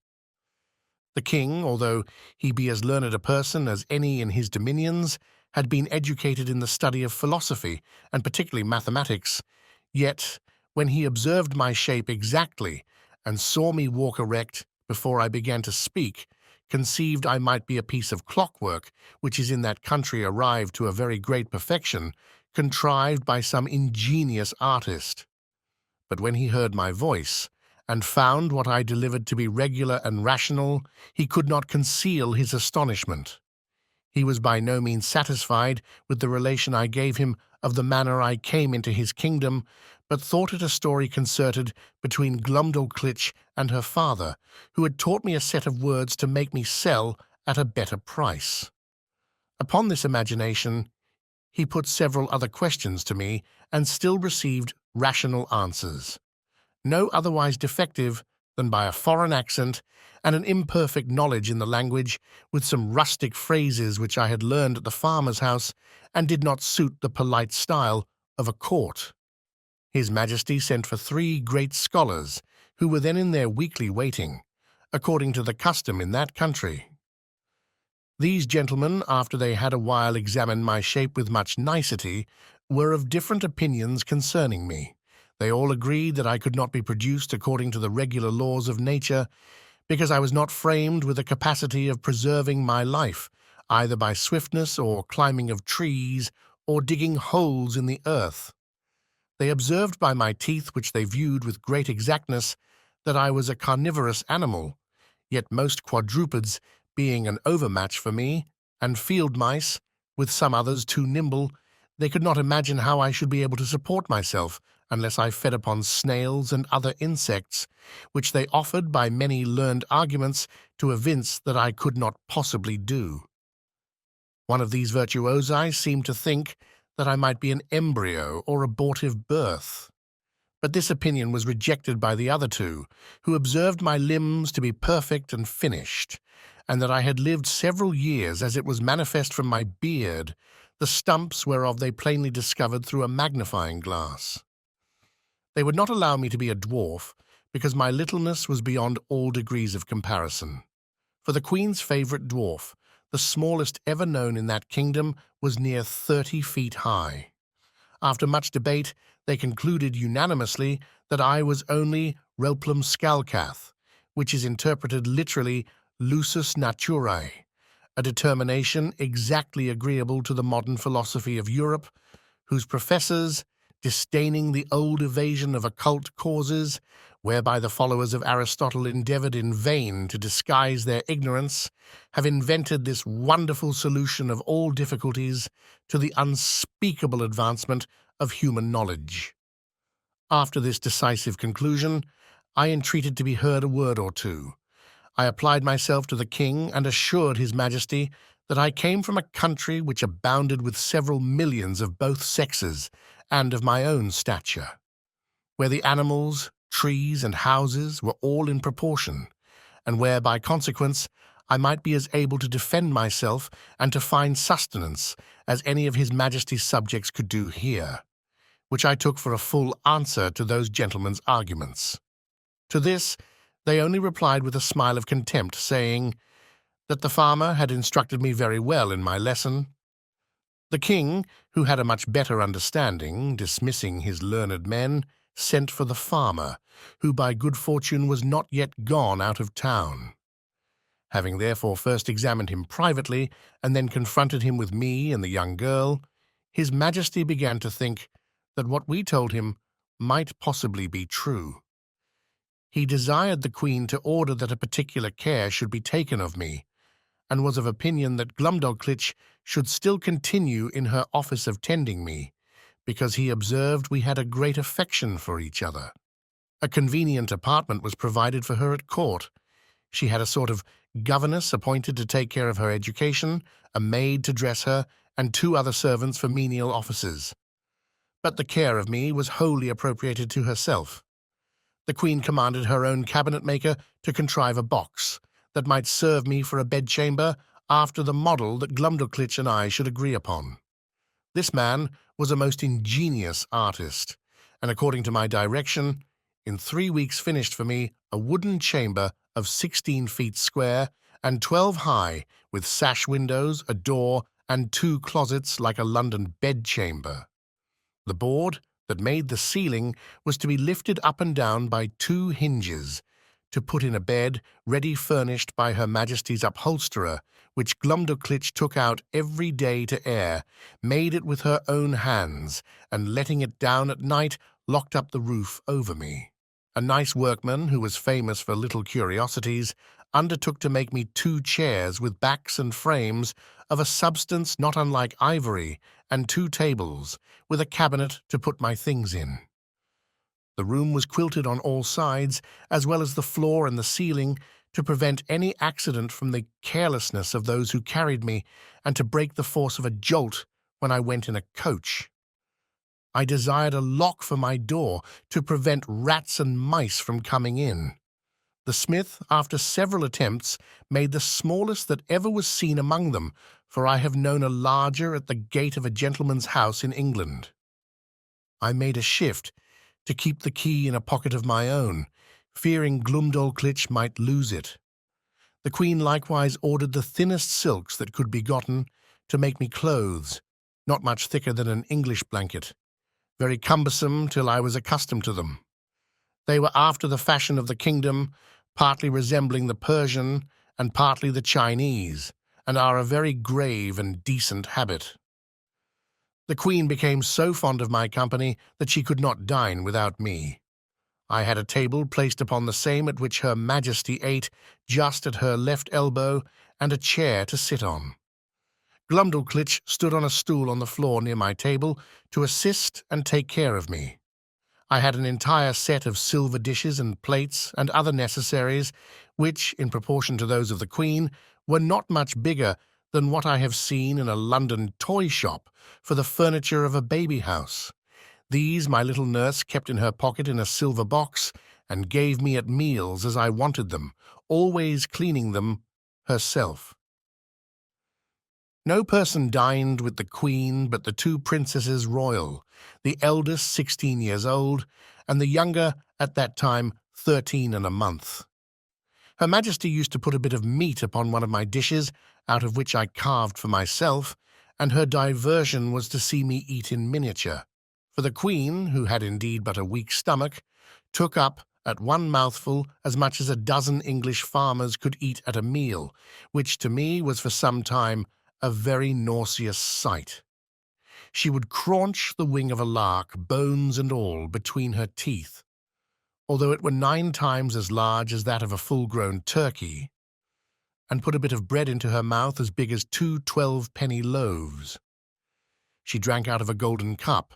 The King, although he be as learned a person as any in his dominions, had been educated in the study of philosophy, and particularly mathematics, yet, when he observed my shape exactly, and saw me walk erect before I began to speak, conceived I might be a piece of clockwork, which is in that country arrived to a very great perfection, contrived by some ingenious artist. But when he heard my voice, and found what I delivered to be regular and rational, he could not conceal his astonishment. He was by no means satisfied with the relation I gave him of the manner I came into his kingdom, but thought it a story concerted between Glumdalclitch and her father, who had taught me a set of words to make me sell at a better price. Upon this imagination, he put several other questions to me, and still received rational answers, no otherwise defective than by a foreign accent and an imperfect knowledge in the language, with some rustic phrases which I had learned at the farmer's house and did not suit the polite style of a court. His Majesty sent for 3 great scholars, who were then in their weekly waiting, according to the custom in that country. These gentlemen, after they had a while examined my shape with much nicety, were of different opinions concerning me. They all agreed that I could not be produced according to the regular laws of nature, because I was not framed with a capacity of preserving my life, either by swiftness or climbing of trees or digging holes in the earth. They observed by my teeth, which they viewed with great exactness, that I was a carnivorous animal, yet most quadrupeds being an overmatch for me, and field mice, with some others too nimble, they could not imagine how I should be able to support myself unless I fed upon snails and other insects, which they offered by many learned arguments to evince that I could not possibly do. One of these virtuosi seemed to think that I might be an embryo or abortive birth. But this opinion was rejected by the other 2, who observed my limbs to be perfect and finished, and that I had lived several years, as it was manifest from my beard, the stumps whereof they plainly discovered through a magnifying glass. They would not allow me to be a dwarf because my littleness was beyond all degrees of comparison. For the Queen's favourite dwarf, the smallest ever known in that kingdom, was near 30 feet high. After much debate, they concluded unanimously that I was only Relplum Scalcath, which is interpreted literally lusus naturae, a determination exactly agreeable to the modern philosophy of Europe, whose professors, disdaining the old evasion of occult causes, whereby the followers of Aristotle endeavoured in vain to disguise their ignorance, have invented this wonderful solution of all difficulties to the unspeakable advancement of human knowledge. After this decisive conclusion, I entreated to be heard a word or two. I applied myself to the king and assured his majesty that I came from a country which abounded with several millions of both sexes and of my own stature, where the animals, trees, and houses were all in proportion, and where, by consequence, I might be as able to defend myself and to find sustenance as any of his majesty's subjects could do here, which I took for a full answer to those gentlemen's arguments. To this they only replied with a smile of contempt, saying that the farmer had instructed me very well in my lesson. The king, who had a much better understanding, dismissing his learned men, sent for the farmer, who by good fortune was not yet gone out of town. Having therefore first examined him privately, and then confronted him with me and the young girl, his majesty began to think that what we told him might possibly be true. He desired the Queen to order that a particular care should be taken of me, and was of opinion that Glumdalclitch should still continue in her office of tending me, because he observed we had a great affection for each other. A convenient apartment was provided for her at court. She had a sort of governess appointed to take care of her education, a maid to dress her, and 2 other servants for menial offices. But the care of me was wholly appropriated to herself. The Queen commanded her own cabinet-maker to contrive a box that might serve me for a bedchamber after the model that Glumdalclitch and I should agree upon. This man was a most ingenious artist, and according to my direction, in 3 weeks finished for me a wooden chamber of 16 feet square and 12 high, with sash windows, a door, and 2 closets like a London bedchamber. The board that made the ceiling was to be lifted up and down by 2 hinges, to put in a bed ready furnished by Her Majesty's upholsterer, which Glumdalclitch took out every day to air, made it with her own hands, and letting it down at night, locked up the roof over me. A nice workman, who was famous for little curiosities, undertook to make me 2 chairs with backs and frames of a substance not unlike ivory, and 2 tables, with a cabinet to put my things in. The room was quilted on all sides, as well as the floor and the ceiling, to prevent any accident from the carelessness of those who carried me, and to break the force of a jolt when I went in a coach. I desired a lock for my door to prevent rats and mice from coming in. The smith, after several attempts, made the smallest that ever was seen among them, for I have known a larger at the gate of a gentleman's house in England. I made a shift to keep the key in a pocket of my own, fearing Glumdalclitch might lose it. The Queen likewise ordered the thinnest silks that could be gotten to make me clothes, not much thicker than an English blanket, very cumbersome till I was accustomed to them. They were after the fashion of the kingdom, partly resembling the Persian and partly the Chinese, and are a very grave and decent habit. The Queen became so fond of my company that she could not dine without me. I had a table placed upon the same at which Her Majesty ate, just at her left elbow, and a chair to sit on. Glumdalclitch stood on a stool on the floor near my table to assist and take care of me. I had an entire set of silver dishes and plates and other necessaries, which, in proportion to those of the Queen, were not much bigger than what I have seen in a London toy shop for the furniture of a baby house. These my little nurse kept in her pocket in a silver box, and gave me at meals as I wanted them, always cleaning them herself. No person dined with the Queen but the 2 princesses royal, the eldest 16 years old, and the younger, at that time, 13 and a month. Her Majesty used to put a bit of meat upon one of my dishes, out of which I carved for myself, and her diversion was to see me eat in miniature. For the Queen, who had indeed but a weak stomach, took up, at one mouthful, as much as a dozen English farmers could eat at a meal, which to me was for some time a very nauseous sight. She would craunch the wing of a lark, bones and all, between her teeth, although it were 9 times as large as that of a full-grown turkey, and put a bit of bread into her mouth as big as 2 12-penny loaves. She drank out of a golden cup,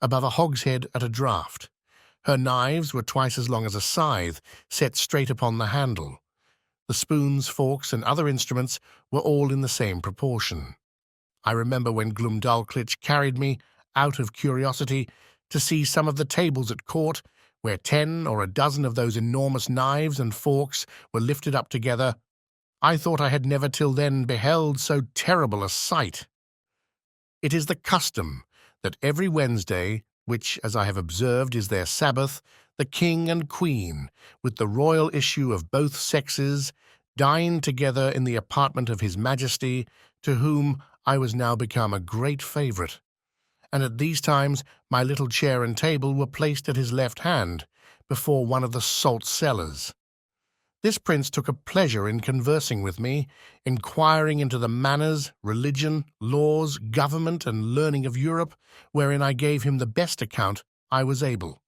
above a hogshead at a draught. Her knives were twice as long as a scythe, set straight upon the handle. The spoons, forks, and other instruments were all in the same proportion. I remember when Glumdalclitch carried me, out of curiosity, to see some of the tables at court, where 10 or a dozen of those enormous knives and forks were lifted up together. I thought I had never till then beheld so terrible a sight. It is the custom that every Wednesday, which, as I have observed, is their Sabbath, the King and Queen, with the royal issue of both sexes, dine together in the apartment of His Majesty, to whom I was now become a great favourite, and at these times my little chair and table were placed at his left hand, before one of the salt cellars. This prince took a pleasure in conversing with me, inquiring into the manners, religion, laws, government, and learning of Europe, wherein I gave him the best account I was able.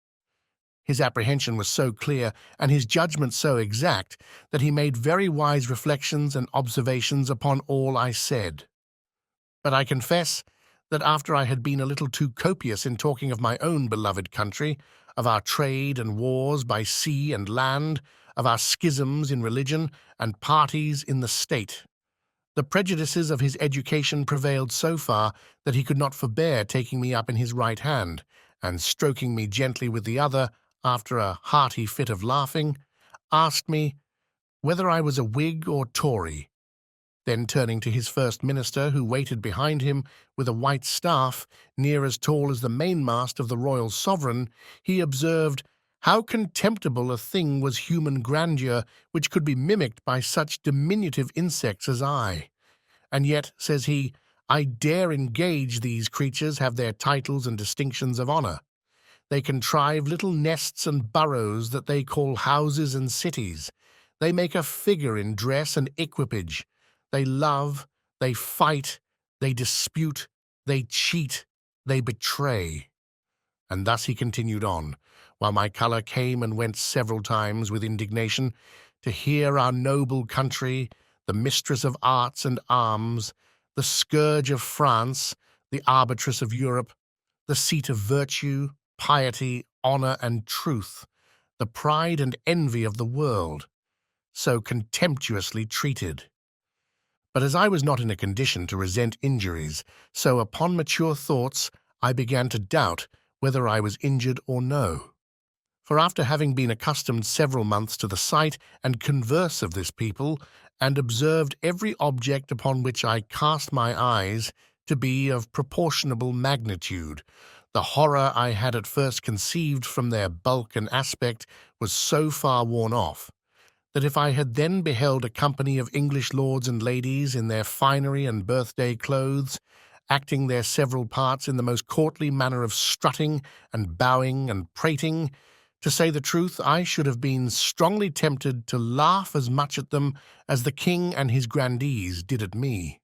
His apprehension was so clear, and his judgment so exact, that he made very wise reflections and observations upon all I said. But I confess that after I had been a little too copious in talking of my own beloved country, of our trade and wars by sea and land, of our schisms in religion and parties in the state, the prejudices of his education prevailed so far that he could not forbear taking me up in his right hand, and stroking me gently with the other, after a hearty fit of laughing, asked me whether I was a Whig or Tory. Then turning to his first minister, who waited behind him with a white staff, near as tall as the mainmast of the royal sovereign, he observed how contemptible a thing was human grandeur, which could be mimicked by such diminutive insects as I. And yet, says he, I dare engage these creatures have their titles and distinctions of honour. They contrive little nests and burrows that they call houses and cities. They make a figure in dress and equipage. They love, they fight, they dispute, they cheat, they betray. And thus he continued on, while my colour came and went several times with indignation, to hear our noble country, the mistress of arts and arms, the scourge of France, the arbitress of Europe, the seat of virtue, piety, honour, and truth, the pride and envy of the world, so contemptuously treated. But as I was not in a condition to resent injuries, so upon mature thoughts I began to doubt whether I was injured or no. For after having been accustomed several months to the sight and converse of this people, and observed every object upon which I cast my eyes to be of proportionable magnitude, the horror I had at first conceived from their bulk and aspect was so far worn off, that if I had then beheld a company of English lords and ladies in their finery and birthday clothes, acting their several parts in the most courtly manner of strutting and bowing and prating, to say the truth, I should have been strongly tempted to laugh as much at them as the king and his grandees did at me.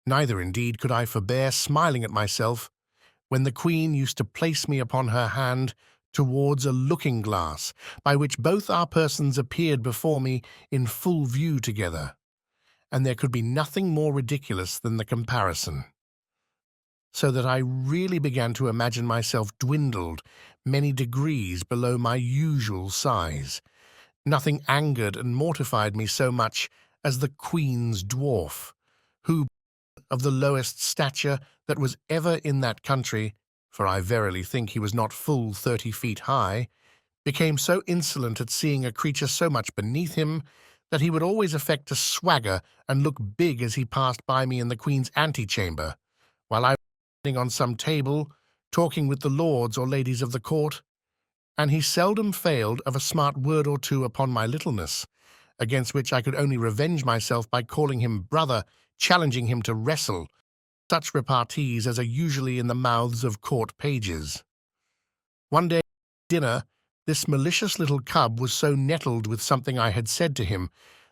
Neither, indeed, could I forbear smiling at myself when the Queen used to place me upon her hand towards a looking-glass, by which both our persons appeared before me in full view together, and there could be nothing more ridiculous than the comparison. So that I really began to imagine myself dwindled many degrees below my usual size. Nothing angered and mortified me so much as the Queen's dwarf, who, of the lowest stature that was ever in that country, for I verily think he was not full 30 feet high, became so insolent at seeing a creature so much beneath him that he would always affect to swagger and look big as he passed by me in the Queen's antechamber, while I was sitting on some table, talking with the lords or ladies of the court. and he seldom failed of a smart word or two upon my littleness, against which I could only revenge myself by calling him brother, challenging him to wrestle, such repartees as are usually in the mouths of court pages. One day at dinner, this malicious little cub was so nettled with something I had said to him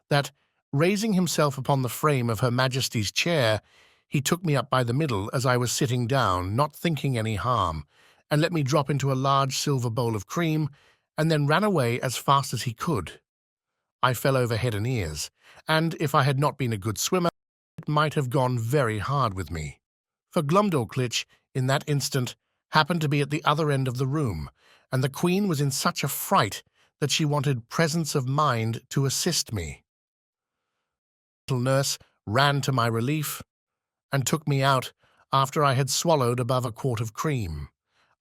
that, raising himself upon the frame of Her Majesty's chair, he took me up by the middle as I was sitting down, not thinking any harm, and let me drop into a large silver bowl of cream, and then ran away as fast as he could. I fell over head and ears, and if I had not been a good swimmer, it might have gone very hard with me. For Glumdalclitch, in that instant, happened to be at the other end of the room, and the Queen was in such a fright that she wanted presence of mind to assist me. Little nurse ran to my relief and took me out after I had swallowed above a quart of cream.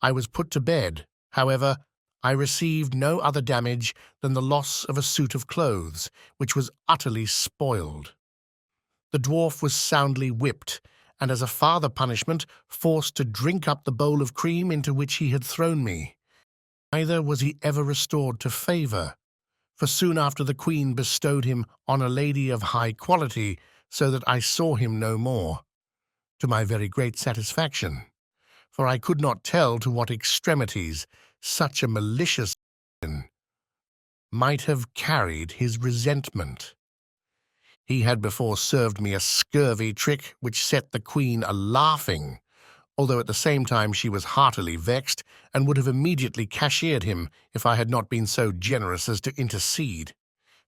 I was put to bed. However, I received no other damage than the loss of a suit of clothes, which was utterly spoiled. The dwarf was soundly whipped, and as a farther punishment forced to drink up the bowl of cream into which he had thrown me. Neither was he ever restored to favour, for soon after the Queen bestowed him on a lady of high quality, so that I saw him no more, to my very great satisfaction, for I could not tell to what extremities such a malicious man might have carried his resentment. He had before served me a scurvy trick which set the Queen a-laughing, although at the same time she was heartily vexed, and would have immediately cashiered him if I had not been so generous as to intercede.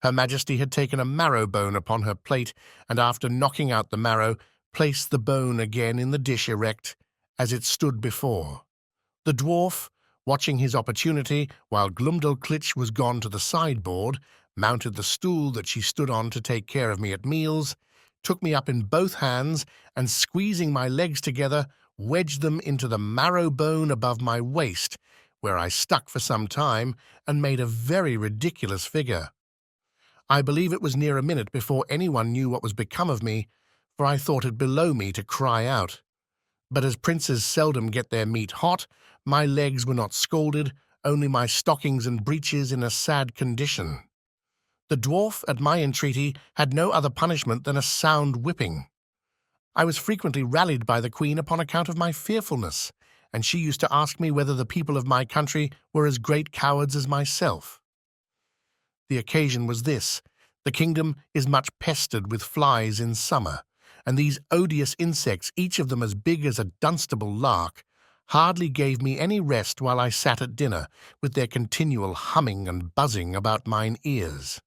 Her Majesty had taken a marrow bone upon her plate, and after knocking out the marrow, placed the bone again in the dish erect, as it stood before. The dwarf, watching his opportunity while Glumdalclitch was gone to the sideboard, mounted the stool that she stood on to take care of me at meals, took me up in both hands, and squeezing my legs together, wedged them into the marrow bone above my waist, where I stuck for some time and made a very ridiculous figure. I believe it was near a minute before anyone knew what was become of me, for I thought it below me to cry out. But as princes seldom get their meat hot, my legs were not scalded, only my stockings and breeches in a sad condition. The dwarf, at my entreaty, had no other punishment than a sound whipping. I was frequently rallied by the Queen upon account of my fearfulness, and she used to ask me whether the people of my country were as great cowards as myself. The occasion was this: the kingdom is much pestered with flies in summer, and these odious insects, each of them as big as a Dunstable lark, hardly gave me any rest while I sat at dinner, with their continual humming and buzzing about mine ears.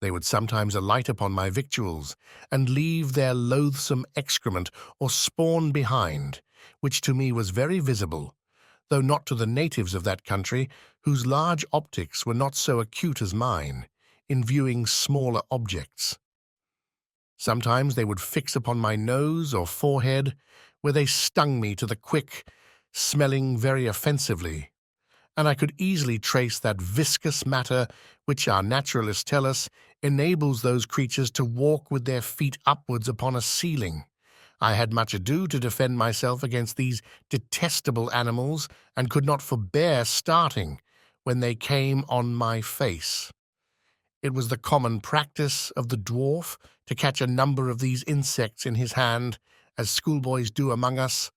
They would sometimes alight upon my victuals, and leave their loathsome excrement or spawn behind, which to me was very visible, though not to the natives of that country, whose large optics were not so acute as mine, in viewing smaller objects. Sometimes they would fix upon my nose or forehead, where they stung me to the quick, smelling very offensively, and I could easily trace that viscous matter which our naturalists tell us enables those creatures to walk with their feet upwards upon a ceiling. I had much ado to defend myself against these detestable animals, and could not forbear starting when they came on my face. It was the common practice of the dwarf to catch a number of these insects in his hand, as schoolboys do among us,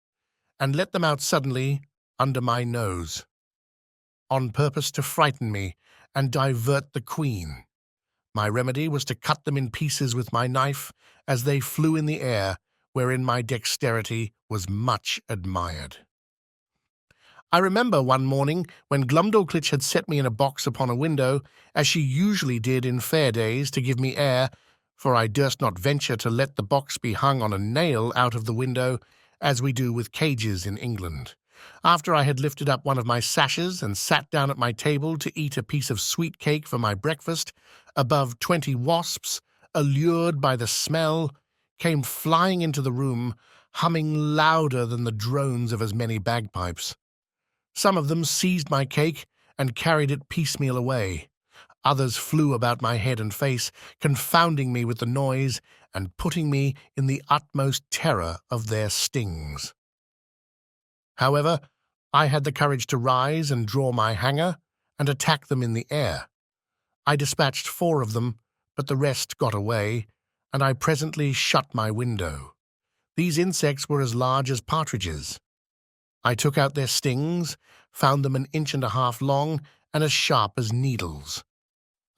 and let them out suddenly under my nose, on purpose to frighten me and divert the Queen. My remedy was to cut them in pieces with my knife as they flew in the air, wherein my dexterity was much admired. I remember one morning when Glumdalclitch had set me in a box upon a window, as she usually did in fair days to give me air, for I durst not venture to let the box be hung on a nail out of the window, as we do with cages in England. After I had lifted up one of my sashes and sat down at my table to eat a piece of sweet cake for my breakfast, above 20 wasps, allured by the smell, came flying into the room, humming louder than the drones of as many bagpipes. Some of them seized my cake and carried it piecemeal away. Others flew about my head and face, confounding me with the noise and putting me in the utmost terror of their stings. However, I had the courage to rise and draw my hanger, and attack them in the air. I dispatched 4 of them, but the rest got away, and I presently shut my window. These insects were as large as partridges. I took out their stings, found them 1.5 inches long and as sharp as needles.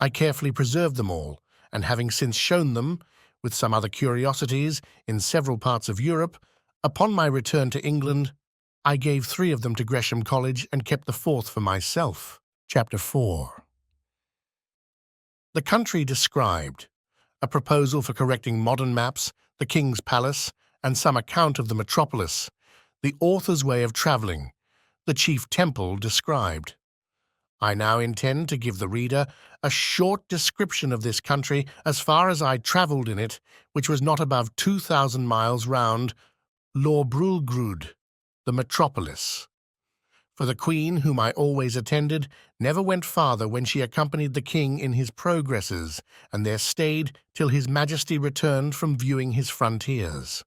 I carefully preserved them all, and having since shown them, with some other curiosities, in several parts of Europe, upon my return to England, I gave 3 of them to Gresham College and kept the 4th for myself. Chapter 4. The country described, a proposal for correcting modern maps, the King's Palace, and some account of the metropolis, the author's way of travelling, the chief temple described. I now intend to give the reader a short description of this country as far as I travelled in it, which was not above 2,000 miles round Lorbrulgrud, the metropolis. For the Queen, whom I always attended, never went farther when she accompanied the King in his progresses, and there stayed till his Majesty returned from viewing his frontiers.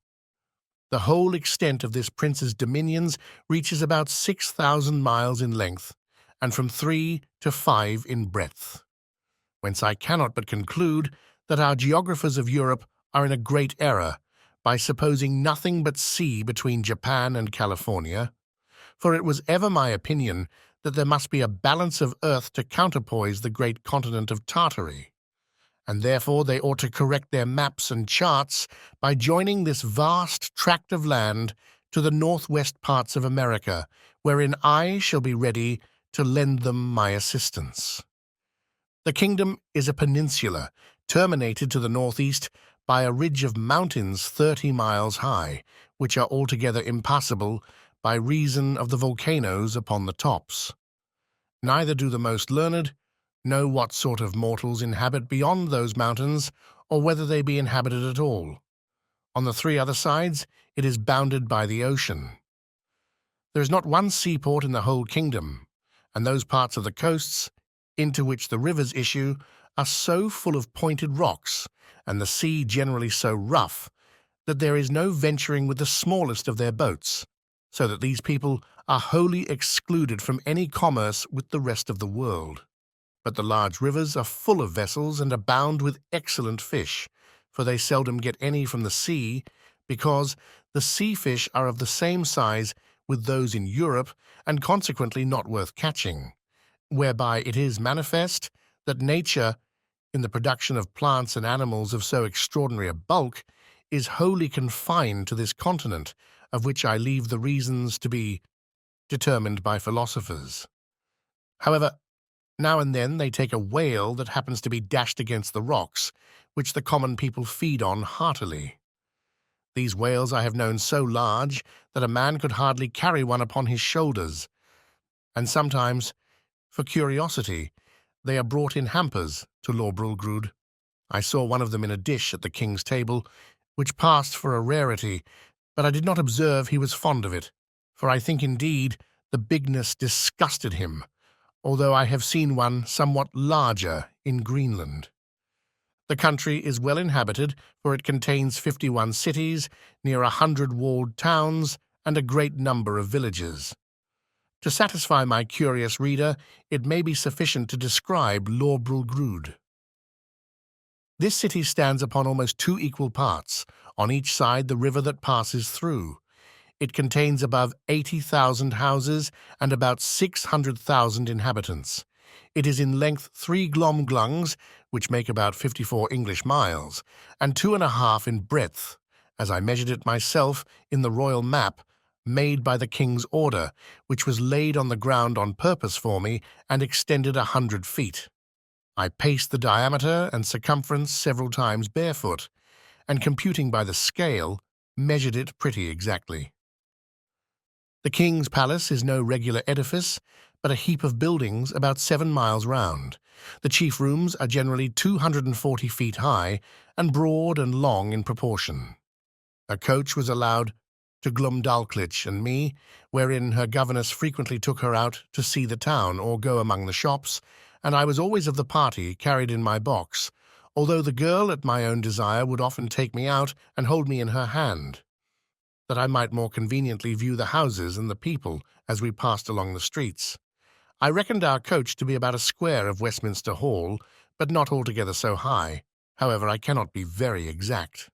The whole extent of this prince's dominions reaches about 6,000 miles in length, and from 3 to 5 in breadth. Whence I cannot but conclude that our geographers of Europe are in a great error by supposing nothing but sea between Japan and California, for it was ever my opinion that there must be a balance of earth to counterpoise the great continent of Tartary, and therefore they ought to correct their maps and charts by joining this vast tract of land to the northwest parts of America, wherein I shall be ready to lend them my assistance. The kingdom is a peninsula, terminated to the northeast by a ridge of mountains 30 miles high, which are altogether impassable by reason of the volcanoes upon the tops. Neither do the most learned know what sort of mortals inhabit beyond those mountains, or whether they be inhabited at all. On the 3 other sides it is bounded by the ocean. There is not one seaport in the whole kingdom, and those parts of the coasts into which the rivers issue are so full of pointed rocks, and the sea generally so rough, that there is no venturing with the smallest of their boats, so that these people are wholly excluded from any commerce with the rest of the world. But the large rivers are full of vessels and abound with excellent fish, for they seldom get any from the sea, because the sea fish are of the same size with those in Europe, and consequently not worth catching, whereby it is manifest that nature, in the production of plants and animals of so extraordinary a bulk, is wholly confined to this continent, of which I leave the reasons to be determined by philosophers. However, now and then they take a whale that happens to be dashed against the rocks, which the common people feed on heartily. These whales I have known so large that a man could hardly carry one upon his shoulders, and sometimes, for curiosity, they are brought in hampers to Lorbrulgrud. I saw one of them in a dish at the king's table, which passed for a rarity, but I did not observe he was fond of it, for I think indeed the bigness disgusted him, although I have seen one somewhat larger in Greenland. The country is well inhabited, for it contains 51 cities, near 100 walled towns, and a great number of villages. To satisfy my curious reader, it may be sufficient to describe Lorbrulgrud. This city stands upon almost 2 equal parts, on each side the river that passes through. It contains above 80,000 houses and about 600,000 inhabitants. It is in length 3 glomglungs, which make about 54 English miles, and 2.5 in breadth, as I measured it myself in the royal map made by the king's order, which was laid on the ground on purpose for me and extended 100 feet. I paced the diameter and circumference several times barefoot, and computing by the scale, measured it pretty exactly. The king's palace is no regular edifice, but a heap of buildings about 7 miles round. The chief rooms are generally 240 feet high, and broad and long in proportion. A coach was allowed to Glumdalclitch and me, wherein her governess frequently took her out to see the town or go among the shops, and I was always of the party, carried in my box, although the girl at my own desire would often take me out and hold me in her hand, that I might more conveniently view the houses and the people as we passed along the streets. I reckoned our coach to be about a square of Westminster Hall, but not altogether so high. However, I cannot be very exact.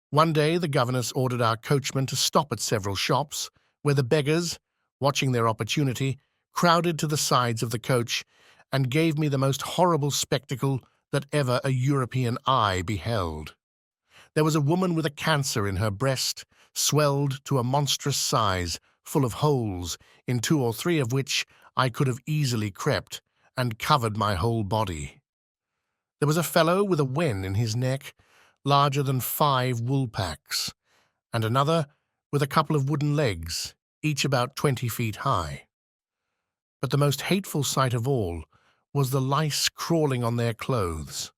One day the governess ordered our coachman to stop at several shops, where the beggars, watching their opportunity, crowded to the sides of the coach and gave me the most horrible spectacle that ever a European eye beheld. There was a woman with a cancer in her breast, swelled to a monstrous size, full of holes, in 2 or 3 of which I could have easily crept, and covered my whole body. There was a fellow with a wen in his neck, larger than 5 wool-packs, and another with a couple of wooden legs, each about 20 feet high. But the most hateful sight of all was the lice crawling on their clothes.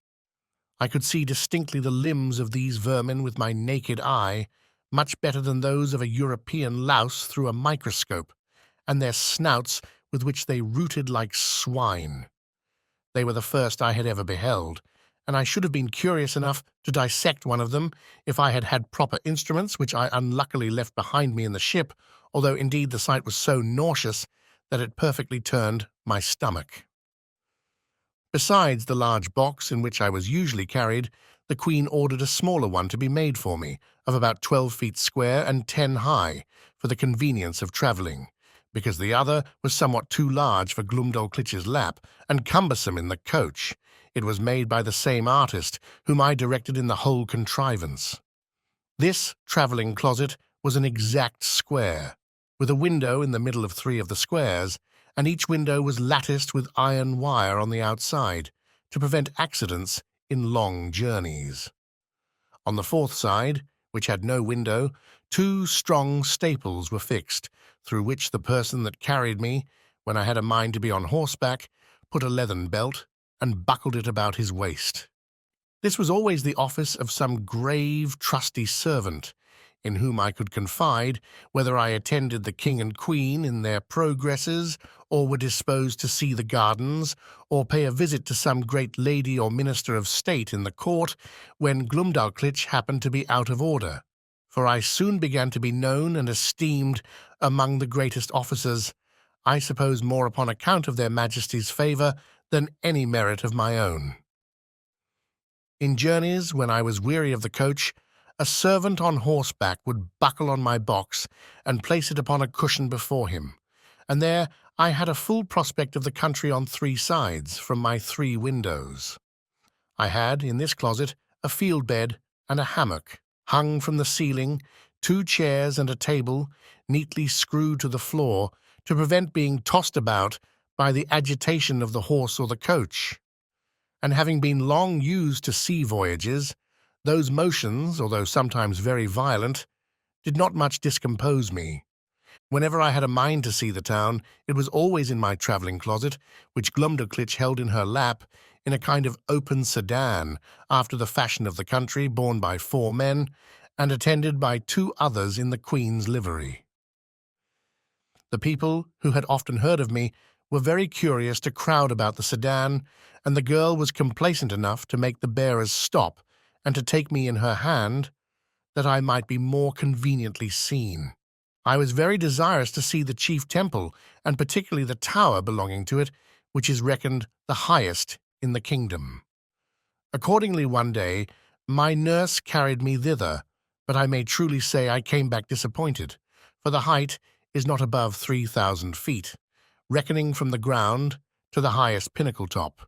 I could see distinctly the limbs of these vermin with my naked eye, much better than those of a European louse through a microscope, and their snouts with which they rooted like swine. They were the first I had ever beheld, and I should have been curious enough to dissect one of them if I had had proper instruments, which I unluckily left behind me in the ship, although indeed the sight was so nauseous that it perfectly turned my stomach. Besides the large box in which I was usually carried, the Queen ordered a smaller one to be made for me, of about 12 feet square and 10 high, for the convenience of travelling, because the other was somewhat too large for Glumdalclitch's lap, and cumbersome in the coach. It was made by the same artist, whom I directed in the whole contrivance. This travelling closet was an exact square, with a window in the middle of 3 of the squares, and each window was latticed with iron wire on the outside, to prevent accidents in long journeys. On the 4th side, which had no window, 2 strong staples were fixed, through which the person that carried me, when I had a mind to be on horseback, put a leathern belt and buckled it about his waist. This was always the office of some grave, trusty servant, in whom I could confide, whether I attended the King and Queen in their progresses, or were disposed to see the gardens, or pay a visit to some great lady or minister of state in the court, when Glumdalclitch happened to be out of order. For I soon began to be known and esteemed among the greatest officers, I suppose more upon account of their Majesties' favour than any merit of my own. In journeys, when I was weary of the coach, a servant on horseback would buckle on my box and place it upon a cushion before him, and there I had a full prospect of the country on 3 sides from my 3 windows. I had, in this closet, a field bed and a hammock, hung from the ceiling, 2 chairs and a table, neatly screwed to the floor, to prevent being tossed about by the agitation of the horse or the coach. And having been long used to sea voyages, those motions, although sometimes very violent, did not much discompose me. Whenever I had a mind to see the town, it was always in my travelling closet, which Glumdalclitch held in her lap, in a kind of open sedan, after the fashion of the country, borne by 4 men, and attended by 2 others in the Queen's livery. The people, who had often heard of me, were very curious to crowd about the sedan, and the girl was complacent enough to make the bearers stop and to take me in her hand, that I might be more conveniently seen. I was very desirous to see the chief temple, and particularly the tower belonging to it, which is reckoned the highest in the kingdom. Accordingly, one day, my nurse carried me thither, but I may truly say I came back disappointed, for the height is not above 3,000 feet, reckoning from the ground to the highest pinnacle top,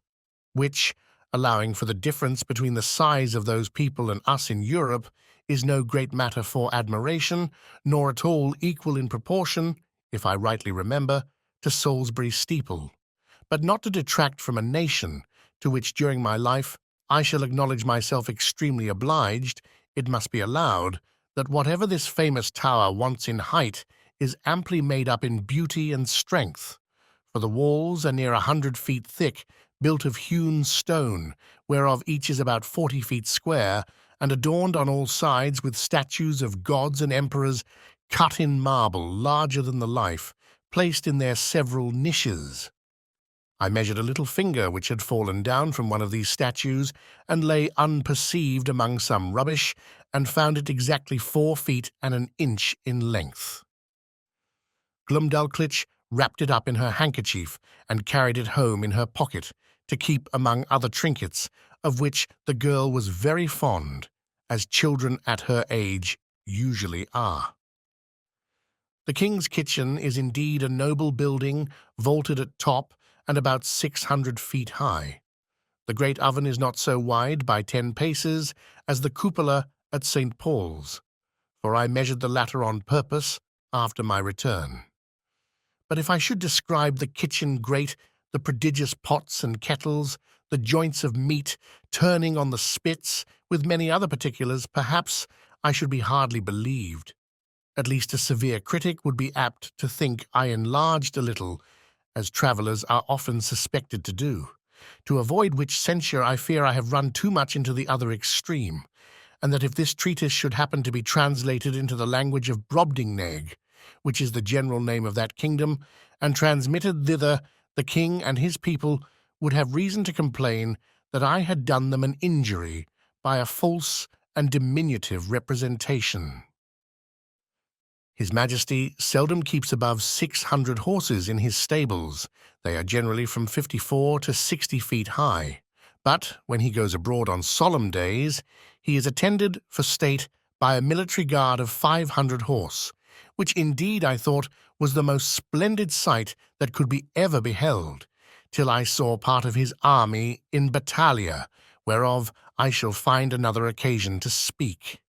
which, allowing for the difference between the size of those people and us in Europe, is no great matter for admiration, nor at all equal in proportion, if I rightly remember, to Salisbury steeple, but not to detract from a nation, to which during my life I shall acknowledge myself extremely obliged. It must be allowed that whatever this famous tower wants in height is amply made up in beauty and strength, for the walls are near 100 feet thick, built of hewn stone, whereof each is about 40 feet square, and adorned on all sides with statues of gods and emperors cut in marble larger than the life, placed in their several niches. I measured a little finger which had fallen down from one of these statues and lay unperceived among some rubbish, and found it exactly 4 feet and an inch in length. Glumdalclitch wrapped it up in her handkerchief, and carried it home in her pocket to keep among other trinkets, of which the girl was very fond, as children at her age usually are. The king's kitchen is indeed a noble building, vaulted at top and about 600 feet high. The great oven is not so wide by 10 paces as the cupola at St. Paul's, for I measured the latter on purpose after my return. But if I should describe the kitchen grate, the prodigious pots and kettles, the joints of meat turning on the spits, with many other particulars, perhaps I should be hardly believed. At least a severe critic would be apt to think I enlarged a little, as travellers are often suspected to do, to avoid which censure I fear I have run too much into the other extreme, and that if this treatise should happen to be translated into the language of Brobdingnag, which is the general name of that kingdom, and transmitted thither, the king and his people would have reason to complain that I had done them an injury by a false and diminutive representation. His Majesty seldom keeps above 600 horses in his stables. They are generally from 54 to 60 feet high. But when he goes abroad on solemn days, he is attended for state by a military guard of 500 horse, which indeed I thought was the most splendid sight that could be ever beheld, till I saw part of his army in Battalia, whereof I shall find another occasion to speak.